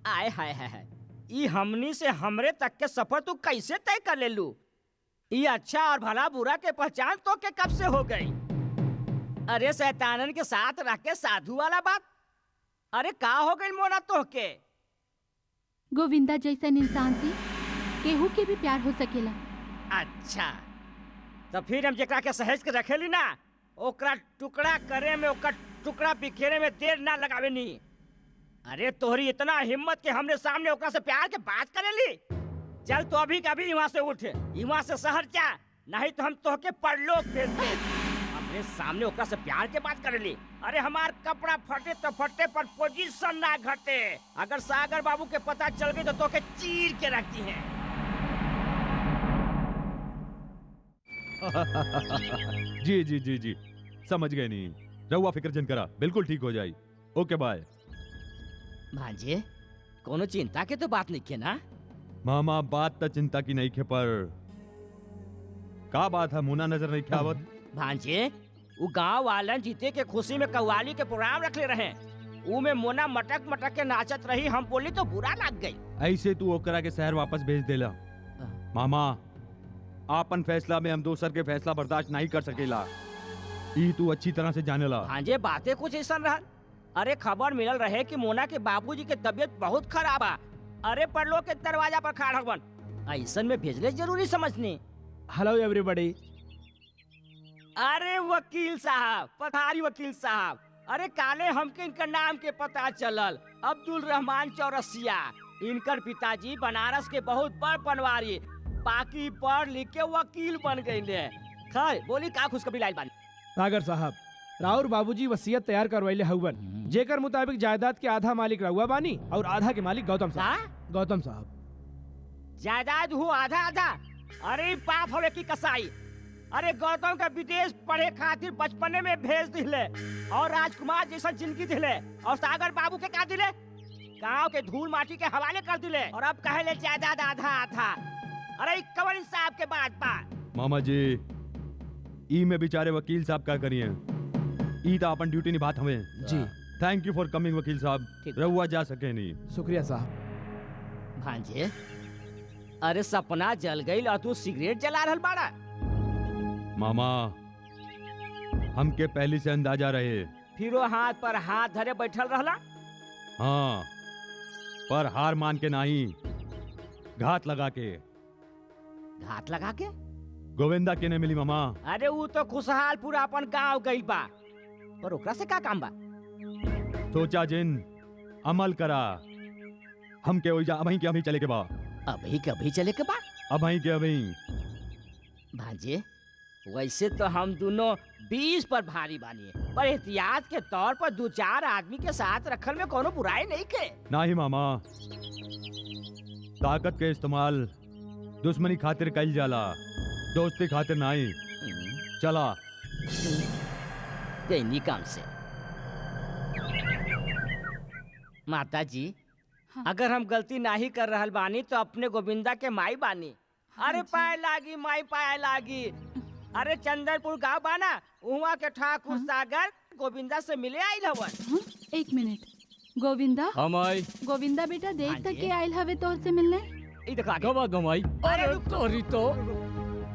आय हाय हाय, ई हमनी से हमरे तक के सफर तू कैसे तय कर ले लू? ये अच्छा और भला बुरा के पहचान तो के कब से हो गई? अरे शैतानन के साथ रह के साधु वाला बात। अरे का हो गई मोना तो के? गोविंदा जैसन इंसान से केहू के भी प्यार हो सकेला। अच्छा तो फिर हम जेकरा के सहेज के रखेली ना, ओकरा टुकड़ा करे में, ओकरा टुकड़ा बिखेरे में देर ना लगावे नी। अरे तोहरी इतना हिम्मत के हमने सामने ओकरा से प्यार के बात करेली? चल तो अभी कभी यहाँ से उठ, यहाँ से शहर जा, नहीं तो हम तोहके परलोक भेज दे। हमने सामने ओकरा से प्यार के बात करेली। अरे हमार कपड़ा फटे तो फटे पर पोजीशन ना घटे। अगर सागर बाबू के पता चल गई तो तोके चीर के रखती है। जी जी जी जी समझ गए नहीं। रहुआ फिक्र जन करा, बिल्कुल ठीक हो जाए। ओके बाय। भांजे कोनो चिंता के तो बात नहीं के ना? मामा बात तो चिंता की नहीं खे, पर का बात है मुना नजर नहीं आवत? भांजे वो गांव वालन जीते के खुशी में कव्वाली के प्रोग्राम रख ले रहे। ऊ में मोना मटक मटक के नाचत रही। हम बोली तो बुरा लग गई। ऐसे तू ओकरा के शहर वापस भेज देला। मामा आपन फैसला में हम दोसर के फैसला बर्दाश्त नहीं कर सकेला। ई तू अच्छी तरह से जानेला। भांजे बातें कुछ ऐसा रहा। अरे खबर मिलल रहे कि मोना के बाबूजी के तबीयत बहुत खराब है। अरे परलोक के दरवाजा पर खड़ा हवन, ऐसन में भेजले जरूरी समझनी। Hello everybody. अरे वकील साहब, पधारी वकील साहब। अरे काले हमके इनका नाम के पता चलल, अब्दुल रहमान चौरसिया। इनकर पिताजी बनारस के बहुत बड़ पनवारी, बाकी पढ़ लिख के वकील बन गए। खैर बोली का खुशखबरी लाइल बानी? सागर साहब, राउर बाबूजी वसीयत तैयार करवाइले हवन, जेकर मुताबिक जायदाद के आधा मालिक रहुआ बानी और आधा के मालिक गौतम साहब। गौतम साहब जायदाद हो आधा आधा? अरे पाप होले की कसाई। अरे गौतम का विदेश पढ़े खातिर बचपने में भेज दिले और राजकुमार जैसा जिंदगी दिले, और सागर बाबू के का दिले? गांव के धूल माटी के हवाले कर दिले, और अब कहे ले जायदाद आधा आधा। अरे कवर इंसाफ के बात मामा जी ई में बेचारे वकील साहब क्या करिए? ई तो अपन ड्यूटी निभात हमें जी। थैंक यू फॉर कमिंग वकील साहब। रहुआ जा सके नहीं। शुक्रिया साहब। भांजे अरे सपना जल गई और तू सिगरेट जला रहल बाड़ा। मामा हमके पहले से अंदाजा रहे। फिर वो हाथ पर हाथ धरे बैठल रहला। हाँ पर हार मान के नहीं, घात लगा के। घात लगा के? गोविंदा के ने मिली मामा। अरे वो तो खुशहाल पूरा अपन गांव गई बा, पर ओकरा से का काम बा? सोचा जिन अमल करा। हम के ओइजा अभी के अभी चले के बा। अभी कभी चले के बाद अभी के अभी। भांजे वैसे तो हम दोनों 20 पर भारी बानी, पर एहतियात के तौर पर 2-4 आदमी के साथ रखल में कोनो बुराई नहीं के। नाही मामा, ताकत के इस्तेमाल दुश्मनी खातिर कइल जाला, दोस्ती खातिर नहीं। चला। दैनिक काम से माता जी, हाँ। अगर हम गलती नहीं कर रहल बानी तो अपने गोविंदा के माई बानी। अरे जी। पाए लागी माई पाए लागी। अरे चंदरपुर गांव बाना, उहाँ के ठाकुर हाँ। सागर गोविंदा से मिले आइल हवन। हाँ? एक मिनट। गोविंदा, हम आई गोविंदा बेटा देख हाँ तक जी। के आयल हवे तोर से मिलने। ई देखो आगे। गवा गमाई। अरे अरे रुक। तोरी तो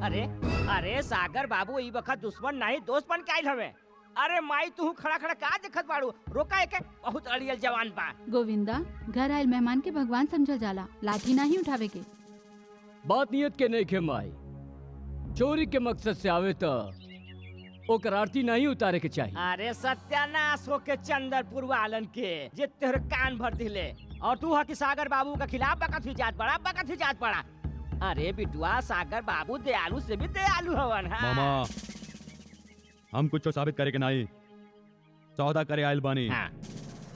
अरे अरे सागर बाबू ई वक्त दुश्मन नहीं दोस्त बन के आइल हवे। अरे माई तू खड़ा खड़ा का देखत बाड़ू, रोका एके, बहुत अड़ियल जवान बा। गोविंदा, घर आयल मेहमान के भगवान समझल जाला, लाठी नहीं उठावे के। बात नियत के नहीं खे माई। चोरी के मकसद से आवे तो ओकर आरती नहीं उतारे के चाहिए। अरे सत्यानाश हो के चंदरपुर वालन के जे तेरे कान भर दिले, और तू हकी सागर बाबू के खिलाफ बकत ही जात पड़ा। अरे बिटुआ, सागर बाबू दयालु से भी दयालु हवन। हाँ। मामा, हम कुछ साबित करे के नहीं, सौदा करे आयल बानी। हाँ।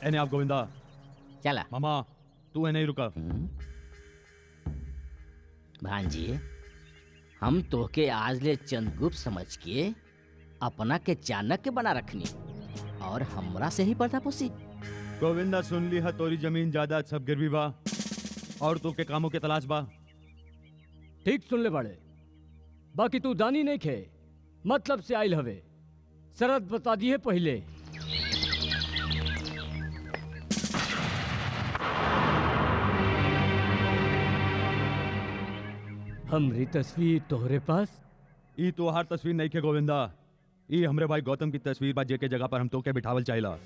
एने आप गोविंदा। चला मामा, तू है नहीं रुका। भांजी, हम तोके आज ले चंद्रगुप्त समझ के अपना के चाणक्य बना रखनी, और हमरा से ही पर्दापोशी। गोविंदा, सुन ली है तोरी जमीन जायदाद सब गिरवी बा, और तू के कामों के तलाश बा। ठीक सुन ले बड़े, बाकी तू दानी नहीं खे, मतलब से आइल हवे। शरत बता दिए पहले। हमरी तस्वीर तोहरे पास। ई तो हर तस्वीर नहीं के गोविंदा, ई हमरे भाई गौतम की तस्वीर बा, जेके जगह पर हम तो के बिठावल चाहिला।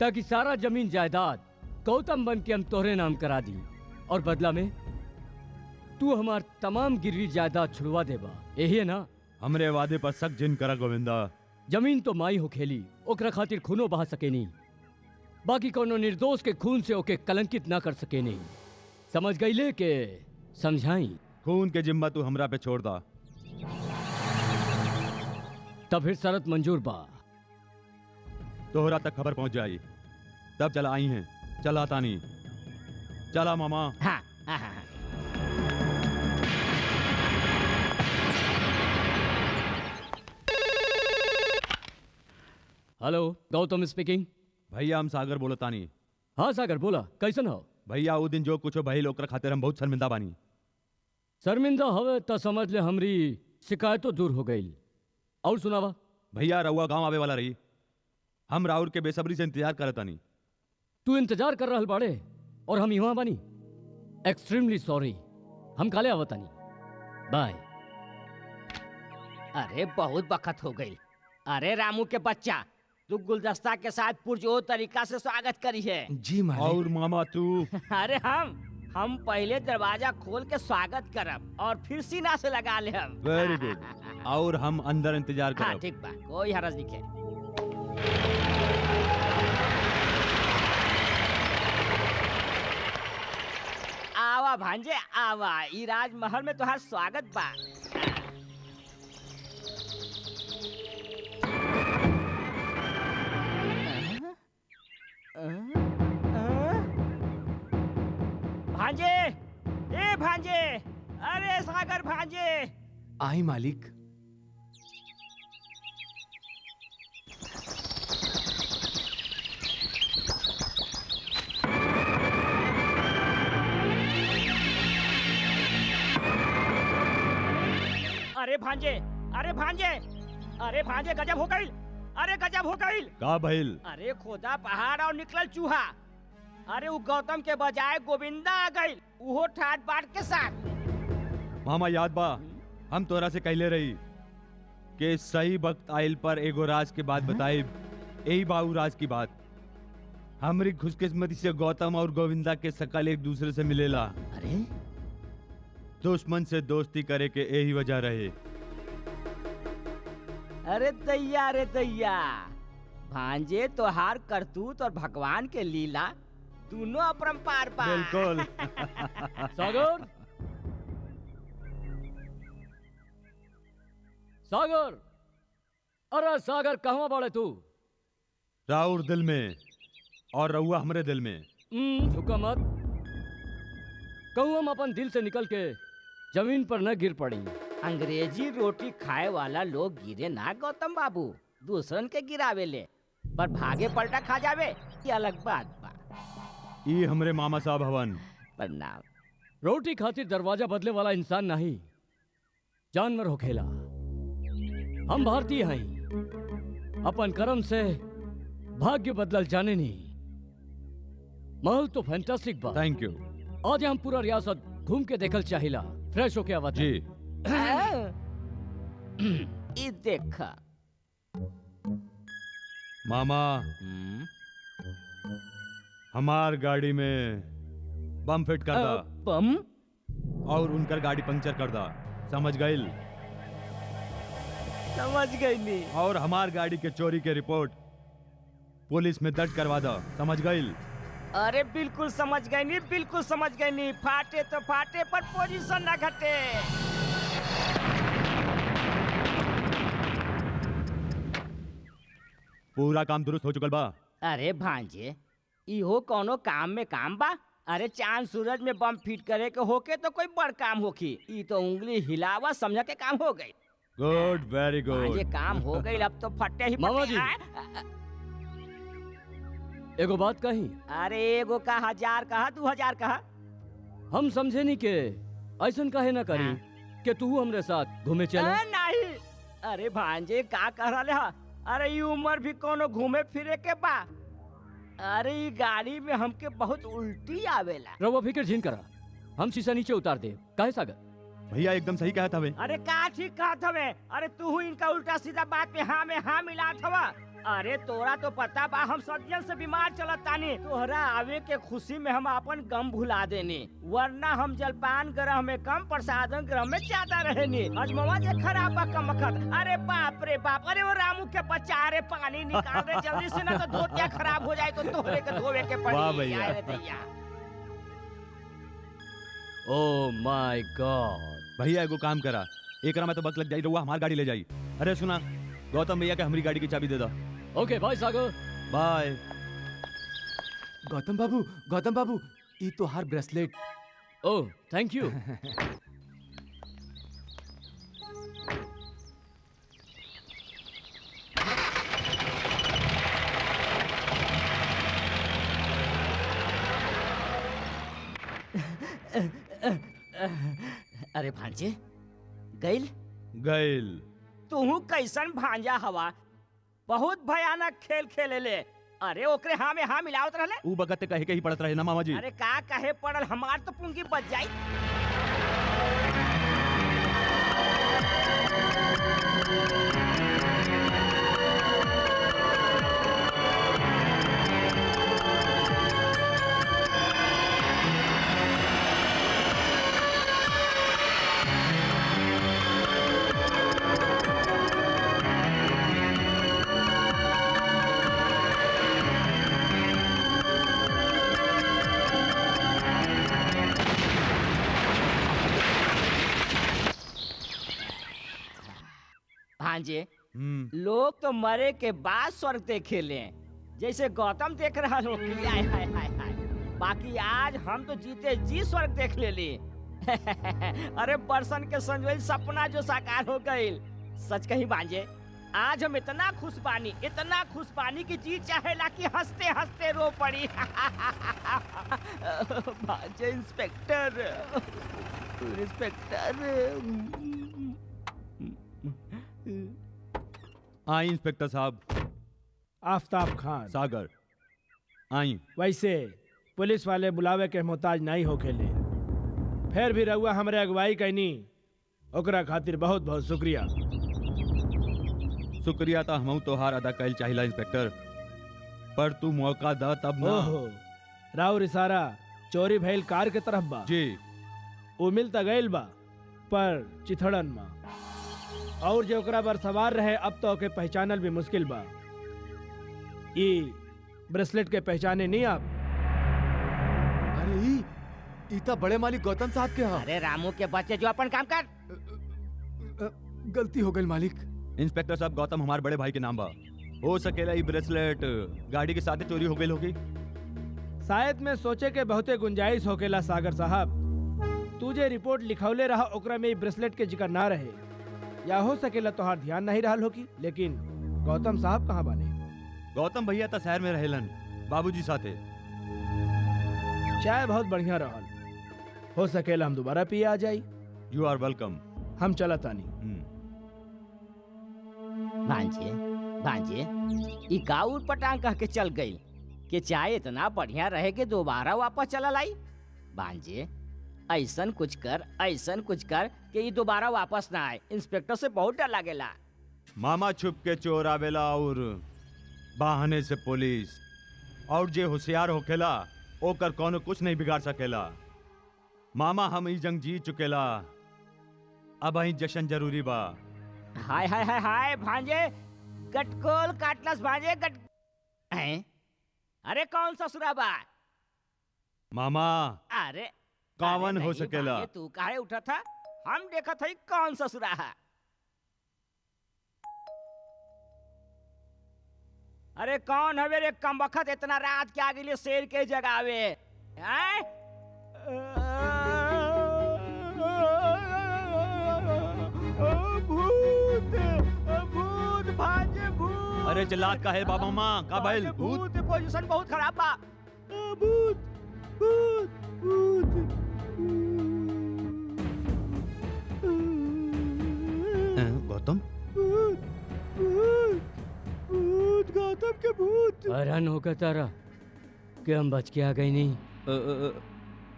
ताकि सारा जमीन जायदाद गौतम बन के हम तोहरे नाम करा दी, और बदला में तू हमार तमाम गिरवी जायदाद छुड़वा देबा। यही है ना? हमरे वादे पर सख्त जिन करा गोविंदा। जमीन तो माई हो खेली, ओकरा खातिर खूनो बहा सके नहीं, बाकी कोनो निर्दोष के खून से ओके कलंकित ना कर सके नहीं। समझ गई ले के समझाई? खून के जिम्मा तू हमरा पे छोड़ दा। तब फिर शरत मंजूर बा। तोहरा तक खबर पहुंच जाई, तब चला आई हैं। चला तानी, चला मामा। हाँ, हाँ, हाँ, हाँ। Hello, Gautam speaking. भैया, हम सागर बोलो तानी। हाँ सागर बोला, कैसन हो? भैया, वो दिन जो कुछ भइल ओकरा खातिर हम बहुत शर्मिंदा बानी। शर्मिंदा हवे तो समझ ले हमरी शिकायतों दूर हो गई। और सुनावा। भैया, रउआ गांव आवे वाला रही, हम राउर के बेसब्री से इंतजार करत तानी। तू इंतजार कर रहल बाड़े और हम यहाँ बानी। एक्सट्रीमली सॉरी, हम काले आवतानी। बाय। अरे बहुत बखत हो गई। अरे रामू के बच्चा, तू गुलदस्ता के साथ पुरजोर तरीका से स्वागत करी है। जी मालिक। और मामा तू। अरे हम पहले दरवाजा खोल के स्वागत करब और फिर सीना से लगा ले हम। Very good. और हम अंदर इंतजार हाँ करब। ठीक बा, कोई हरज नहीं है। आवा भांजे आवा, ई राजमहल में तुहार स्वागत बा। भांजे, ए भांजे, अरे सागर भांजे। आई मालिक। अरे भांजे, अरे भांजे, अरे भांजे, गजब हो गई। अरे गजब हो गई। का भइल? अरे खोदा पहाड़ और निकलल चूहा। अरे वो गौतम के बजाय गोविंदा आ गई, वो ठाट बाट के साथ। मामा, याद बा हम तोरा से कहले रही कि सही वक्त आइल पर एगो राज के बात बताई। यही बाऊ राज की बात। हमारी खुशकिस्मती से गौतम और गोविंदा के शकल एक दूसरे से मिलेला। अरे दुश्मन से दोस्ती करे के यही वजह रहे। अरे दैया रे दैया, भांजे तोहार करतूत और भगवान के लीला दोनों अपरंपार बा। बिल्कुल। सागर, सागर, अरे सागर कहवा बाड़े तू? राउर दिल में और रहुआ हमरे दिल में। झुका मत। कहूँ हम अपन दिल से निकल के जमीन पर न गिर पड़ी। अंग्रेजी रोटी खाए वाला लोग गिरे ना गौतम बाबू, दूसरन के गिरावेले, पर भागे पलटा खा जावे ये अलग बात बा। ई हमरे मामा साहब हवन। प्रणाम। रोटी खातिर दरवाजा बदले वाला इंसान नहीं, जानवर होखेला। हम भारतीय हैं, अपन कर्म से भाग्य बदलल जाने नहीं। महल तो फैंटास्टिक बा। थैंक यू आज हम पूरा रियासत घूम के देखल चाहिला। फ्रेश होके आवा जी। ये देखा मामा, हमार गाड़ी में बम फिट कर दा बम और उनकर गाड़ी पंक्चर कर दा, समझ गइल? समझ गई नी। और हमार गाड़ी के चोरी के रिपोर्ट पुलिस में दर्ज करवा दा, समझ गइल? अरे बिल्कुल समझ गई नी, बिल्कुल समझ गई नी। फाटे तो फाटे पर पोजीशन ना घटे। पूरा काम दुरुस्त हो चुकल बा। अरे भांजे, इहो कोनो काम में काम बा। अरे चांद सूरज में बम फिट करे के होके तो कोई बड़ काम होखी। ई तो उंगली हिलावा समझ के काम हो गई। गुड, वेरी भांजे गुड। काम हो गई, अब तो फटे ही मामा फटे। जी। एगो बात कही, अरे एगो का 1000 कहा 2000 कहा। हम समझे नहीं के ऐसन काहे ना करी कि तू हमरे साथ घूमे चले। नहीं। अरे भांजे का कह रहा है? अरे ये उम्र भी कोनो घूमे फिरे के बा। अरे ये गाड़ी में हमके बहुत उल्टी आवेला। रवा फिक्र झीन करा, हम शीशा नीचे उतार दे। काहे सागर? भैया एकदम सही कहा था वे। अरे का ठीक कहत हवे? अरे तू इनका उल्टा सीधा बात में हाँ मिलात हवा। अरे तोरा तो पता बा हम सदियन से बीमार चलत तानी। तोहरा आवे के खुशी में हम अपन गम भुला देनी, वरना हम जलपान ग्रह में कम प्रसादन ग्रह में ज्यादा रहनी। अजमवा जे खराब बा कमखत। अरे बाप रे बाप, अरे वो रामू के बच्चा, अरे पानी निकाल रे जल्दी से, ना तो धोतिया खराब हो जाए तो तोहरे के धोवे के पड़ी। वाह भैया। आए रे दैया। Oh my God. भैया एगो काम करा, एकरा में तो वक्त लग जाई, रहुआ हमार गाड़ी ले जाई। अरे सुना, गौतम भैया के हमारी गाड़ी की चाबी दे दा। ओके बाय सागर। बाय। गौतम बाबू, ई तो हार ब्रेसलेट। Oh thank you. अरे भांजे गइल? गइल। तू कैसन भांजा हवा, बहुत भयानक खेल खेले ले। अरे ओकरे हाँ में हाँ मिलावत रहले। ऊ बगत कहे के ही पड़त रहे ना मामा जी। अरे का कहे पड़ल, हमार तो पुंगी बच जाई। भांजे, लोग तो मरे के बाद स्वर्ग देखे ले, जैसे गौतम देख रहा हो। हाय हाय हाय हाय। बाकी आज हम तो जीते जी स्वर्ग देख ले ली। अरे बरसन के संजोई सपना जो साकार हो गई। सच कही भांजे, आज हम इतना खुश पानी की जी चाहेला कि हंसते हंसते रो पड़ी। भांजे इंस्पेक्टर, आई इंस्पेक्टर साहब। आफ्ताब खान। सागर आई। वैसे पुलिस वाले बुलावे के मोहताज नहीं होखेले, फिर भी रहुआ हमरे अगुवाई कैनी, ओकरा खातिर बहुत बहुत शुक्रिया। शुक्रिया तो हम तोहार अदा कैल चाहिला इंस्पेक्टर, पर तू मौका दा तब ना। ओहो, राउर इशारा चोरी भइल कार के तरफ बा। जी। वो मिल त गइल बा, पर चिथड़न मा और जो ओकरा पर सवार रहे अब तो ओके पहचानल भी मुश्किल बा। ई ब्रेसलेट के पहचाने नहीं आप? अरे ई ता बड़े मालिक गौतम साहब के हाँ। अरे रामू के बच्चे जो अपन काम कर। गलती हो गई मालिक। इंस्पेक्टर साहब गौतम हमारे बड़े भाई के नाम बा। हो सकेला ये ब्रेसलेट गाड़ी के साथ चोरी हो गई होगी। शायद में सोचे के बहुते गुंजाइश होकेला सागर साहब। तुझे रिपोर्ट लिखौले रहा ओकरा में ब्रेसलेट के जिक्र ना रहे, या हो सकेला तोहार ध्यान नहीं रहल होगी। लेकिन गौतम साहब कहाँ बने? गौतम भैया तो शहर में रहेलन बाबूजी साथे। चाय बहुत बढ़िया रहल, हो सकेला हम दोबारा पिए आ जाई। You are welcome. हम चला तानी। भांजे भांजे ई गाउर पटांग कह के चल गई कि चाय इतना बढ़िया रहे कि दोबारा वापस चला लाई। भांजे ऐसन कुछ कर कि ये दोबारा वापस ना आए। इंस्पेक्टर से बहुत डर लागेला। मामा छुप के चोर आवेला और बहाने से पुलिस, और जे होशियार होखेला ओकर कोनो कुछ नहीं बिगाड़ सकेला। मामा हम ई जंग जीत चुकेला, अब અહીં जश्न जरूरी बा। हाय हाय हाय हाय भांजे गटकोल काटलस भांजे गट हैं? अरे कौन सा सुरा बा? मामा अरे कावन अरे हो नहीं सकेला। भांजे, तू काहे उठा था? हम देखा था कौन सा सुरा है। अरे कौन हवे रे कमबख्त इतना रात के आगे लिए शेर के जगावे हैं? भूत भांजे भूत। अरे चिल्लात का है बाबा माँ का बैल भूत। भूत पोजीशन बहुत खराब बा। भूत भूत भूत। गौतम भूत भूत भूत गौतम के भूत। हैरान होकर तारा कि हम बच के आ गई नहीं।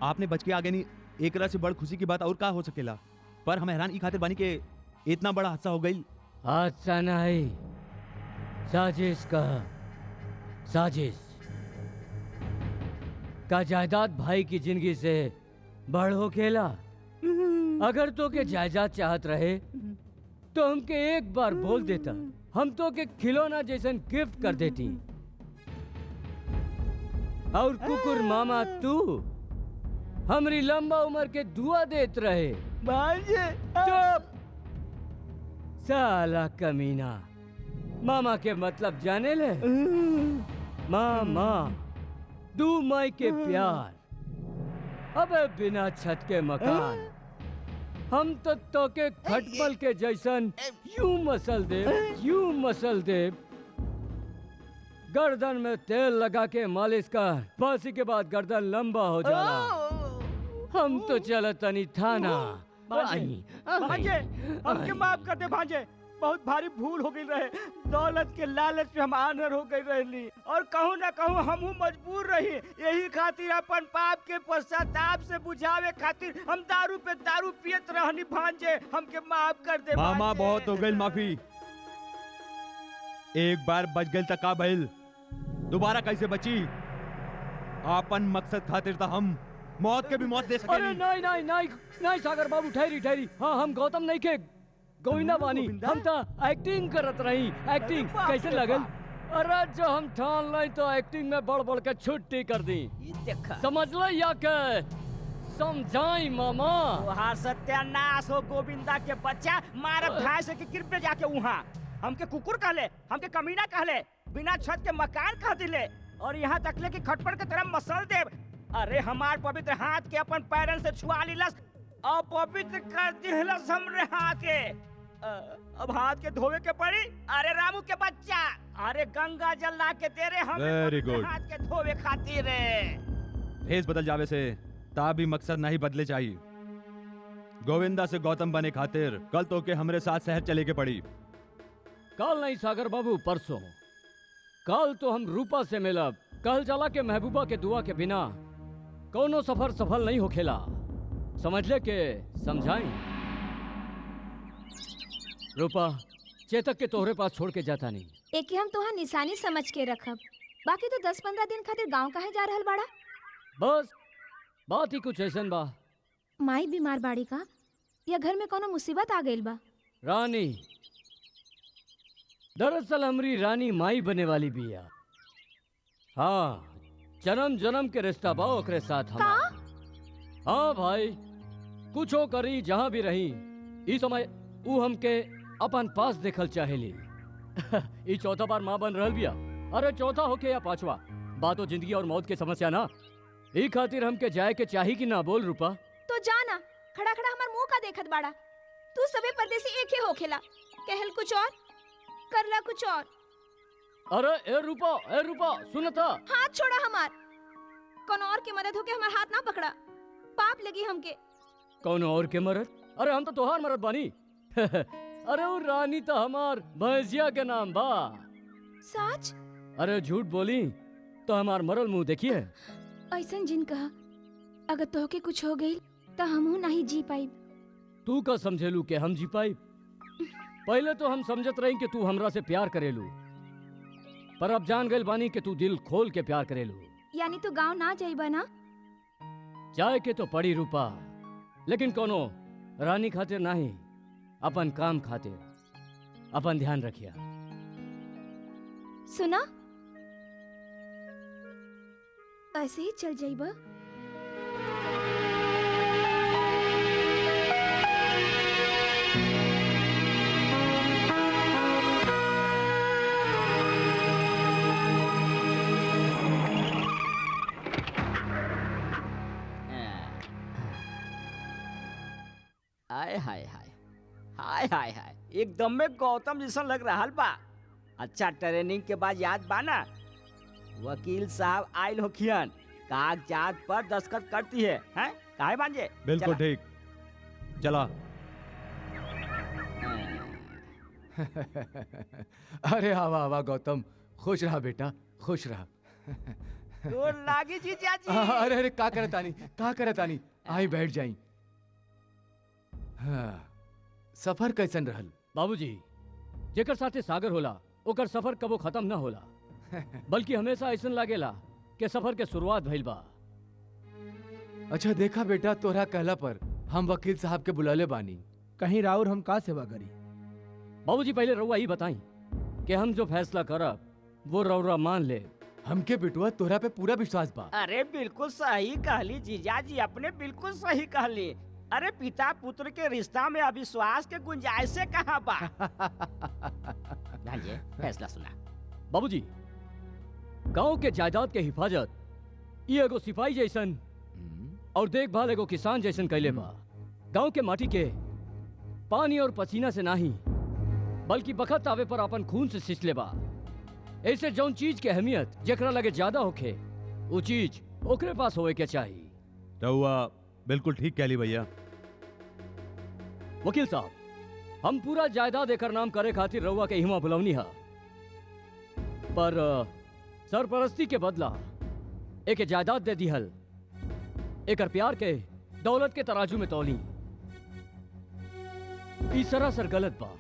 आपने बच के आगे नहीं, एक तरह से बड़ खुशी की बात और का हो सकेला, पर हम हैरान ई खातिर बानी के इतना बड़ा हादसा हो गई। हादसा नहीं, साजिश का साजिश का जायदाद भाई की जिंदगी से बड़ हो खेला। अगर तो के जायदाद चाहत रहे तो हमके एक बार बोल देता, हम तो के खिलौना जैसन गिफ्ट कर देती। और कुकुर मामा तू हमरी लंबा उम्र के दुआ देत रहे। भांजे चुप साला कमीना, मामा के मतलब जाने ले? मामा दू माई के प्यार, अबे बिना छत के मकान। हम तो तोके खटमल के जैसन यूं मसल दे, गर्दन में तेल लगा के मालिश कर, फांसी के बाद गर्दन लंबा हो जाला। हम तो चलतनी थाना। भांजे हमके माफ कर दे भांजे, बहुत भारी भूल हो गई रहे। दौलत के लालच में हम आनर हो गई रहली, और कहूँ ना कहूँ हमहू मजबूर रही। यही खातिर अपन पाप के पश्चाताप से बुझावे खातिर हम दारू पे दारू पियत रहनी। भांजे हमके माफ कर दे मामा भांजे। बहुत हो गई माफी। एक बार बच गई तक का बैल दोबारा कैसे बची? आपन मकसद खातिर था हम मौत के भी मौत दे अरे सके। नहीं नहीं नहीं नहीं सागर बाबू, ठहरी। हाँ हम गौतम नहीं के गोविंदा बानी। हम तो एक्टिंग करत रही। एक्टिंग कैसे लगल? अरे जो हम ठान लाई तो एक्टिंग में बढ़ बढ़ के छुट्टी कर दी। ये देखा समझ लो या के समझाई मामा। वहाँ सत्यानाश हो गोविंदा के बच्चा। मार भाई से गिर पे जाके वहाँ हमके कुकुर कहले, हमके कमीना कहले, बिना छत के मकान कह दिले, और यहाँ तक ले कि खटपट के तरह मसल दे। अरे हमार पवित्र हाथ के अपन पैरन से छुआ लिलस और पवित्र कर दिलस हमरे हाथ के। अब हाथ के धोवे के पड़ी। अरे रामू के बच्चा, अरे गंगा जल ला के दे रे हम Very good. हाथ के धोवे खातिर रे। भेष बदल जावे से ताबी मकसद नहीं बदले चाहिए। गोविंदा से गौतम बने खातिर कल तो के हमरे साथ शहर चले के पड़ी। कल नहीं सागर बाबू, परसों। कल तो हम रूपा से मिलब। कल चला के महबूबा के दुआ के बिना कोनो सफर सफल नहीं हो खेला। समझ ले के समझाई। रूपा चेतक के तोहरे पास छोड़ के जाता नहीं। एक हम तोहार निशानी समझ के रखब, बाकी तो 10-15 दिन खातिर गांव काहे जा रहल बाड़ा? बस बात ही कुछ ऐसन बा। माई बीमार बाड़ी का, या घर में कोनो मुसीबत आ गइल बा? रानी दरअसल हमरी रानी माई बने वाली बिया। हाँ, जन्म जन्म के रिश्ता बा ओकरे साथ हमार। हाँ भाई, कुछो करी जहाँ भी रही इस समय ऊ हमके अपन पास देखल चाहेली। ई चौथा बार माँ बन रहल बिया। अरे चौथा होके या पांचवा, बातो जिंदगी और मौत के समस्या ना। ई खातिर हमके जाए के चाही कि ना? बोल रूपा। तो जाना, खड़ा खड़ा हमार मुंह का देखत बाड़ा। तू सबे परदेसी एक ही होखेला, कहल कुछ और करला कुछ और। अरे ए रूपा सुनता। हाथ छोड़ा हमार। कौन और की मदद होके हमार हाथ ना पकड़ा, पाप लगी हमके। कौन और के मरद? अरे हम तो तोहार मरद बानी। अरे वो रानी तो हमार भैंसिया के नाम बा। सच? अरे झूठ बोली तो हमार मरल मुंह देखिए। ऐसन जिन कहा, अगर तोहके कुछ हो गई तो हमहू नहीं जी पाई। तू का समझेलू के हम जी पाई? पहले तो हम समझत रही कि तू हमरा से प्यार करेलू, पर अब जान गइल बानी कि तू दिल खोल के प्यार करेलू। यानी तू गांव ना जाइबा ना? जाए के तो पड़ी रूपा, लेकिन कोनो रानी खातिर नहीं, अपन काम खातिर। अपन ध्यान रखिया। सुना, ऐसे ही चल जाइबा? हाय हाय हाय हाय हाय हाय, एकदम में गौतम जैसा लग रहा बा। अच्छा, ट्रेनिंग के बाद याद बाना वकील साहब आयल होखियन, कागजात पर दस्तखत करती है, हैं? काहे भांजे? बिल्कुल ठीक। चला। अरे आवा आवा गौतम, खुश रहा बेटा, खुश रहा। तो लागी जी चाची। अरे अरे का करत आनी, आई बैठ जाई। हाँ, सफर कैसन रहल? बाबूजी, जेकर साथे सागर होला ओकर सफर कबो खत्म ना होला, बल्कि हमेशा ऐसन लागेला कि सफर के शुरुआत भइल बा। अच्छा देखा बेटा, तोहरा कहला पर हम वकील साहब के बुलाले बानी। कहीं राउर हम का सेवा करी? बाबूजी पहले रउआ ही बताई कि हम जो फैसला करब वो रउरा मान ले। हमके बिटुआ तोहरा पे पूरा विश्वास बा। अरे बिल्कुल सही कहली जीजा जी, अपने बिल्कुल सही कहली। अरे पिता पुत्र के रिश्ता में अविश्वास के गुंजाइश से कहाँ बा? भांजे, फैसला सुना। बाबूजी, गांव के जायदाद के हिफाजत ये एगो सिपाही जैसन और देखभाल एगो किसान जैसन कैले बा। गांव के माटी के पानी और पसीना से नहीं, बल्कि बखत आवे पर अपन खून से सिंचले बा। ऐसे जौन चीज के अहमियत जेकरा लगे ज्यादा होखे, वो चीज ओकरे पास होए के चाहिए। रउआ बिल्कुल ठीक कहली भैया। वकील साहब, हम पूरा जायदाद एकर नाम करे खातिर रउआ के हिमा बुलौनी है, पर सरपरस्ती के बदला एक जायदाद दे दिहल, एकर प्यार के दौलत के तराजू में तौली। ई सरासर गलत बा।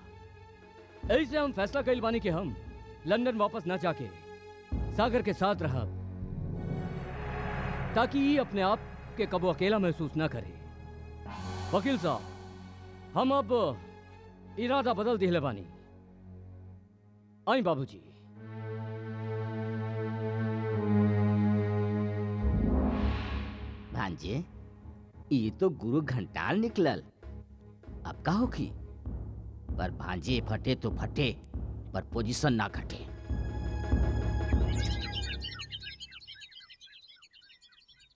ऐसे हम फैसला कइल बानी कि हम लंदन वापस न जाके सागर के साथ रहब, ताकि ये अपने आप के कबो अकेला महसूस न करे। वकील साहब, हम अब इरादा बदल दिले बानी। आई बाबूजी। भांजे, ये तो गुरु घंटाल निकलल, अब का होखी? पर भांजे फटे तो फटे, पर पोजीशन ना घटे।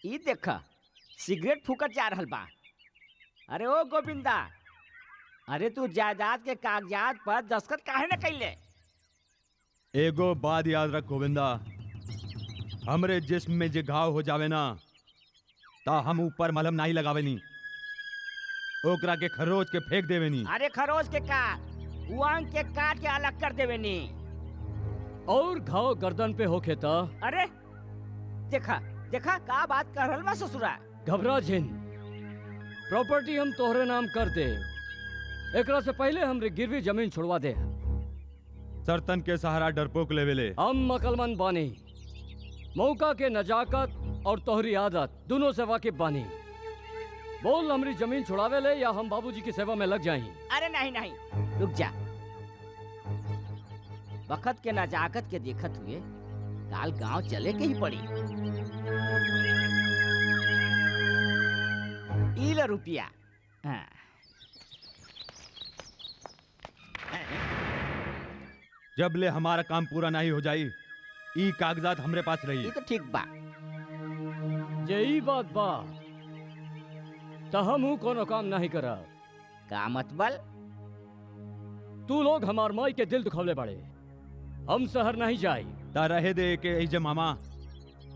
ये देखा, सिगरेट फूकत जा रहल बा। अरे ओ गोविंदा, अरे तू जायदाद के कागजात पर दस्तखत काहे न कैले? एगो बात याद रख गोविंदा, हमरे जिस्म में जे घाव हो जावे ना, ता हम ऊपर मलहम नहीं लगावे नी, ओकरा के खरोच के फेंक देवे नी। अरे खरोच के का, उंग के काट के अलग कर देवे नी। और घाव गर्दन पे होखे ता? अरे देखा देखा, का बात कर रहल बा ससुरा? घबरा जिन, प्रॉपर्टी हम तोहरे नाम कर दे। एकरा से पहले हमरे गिरवी जमीन छुड़वा दे। सरतन के सहारा डरपोक लेवेले। हम अकलमंद बानी, मौका के नजाकत और तोहरी आदत दोनों से वाकिफ बानी। बोल हमारी जमीन छुड़ावे ले या हम बाबूजी की सेवा में लग जाएं। अरे नहीं नहीं, रुक जा। वक्त के नजाकत के देखत हुए काल गांव चले के ही पड़ी। ई ले रुपया। हाँ। जब ले हमारा काम पूरा नहीं हो जाई ई कागजात हमरे पास रही। ये तो ठीक बा। यही बात बा तो हम कोनो काम नहीं करा। का मतबल? तू लोग हमार माई के दिल दुखवले बड़े। हम शहर नहीं जाई। ता रहे दे के ऐजे मामा,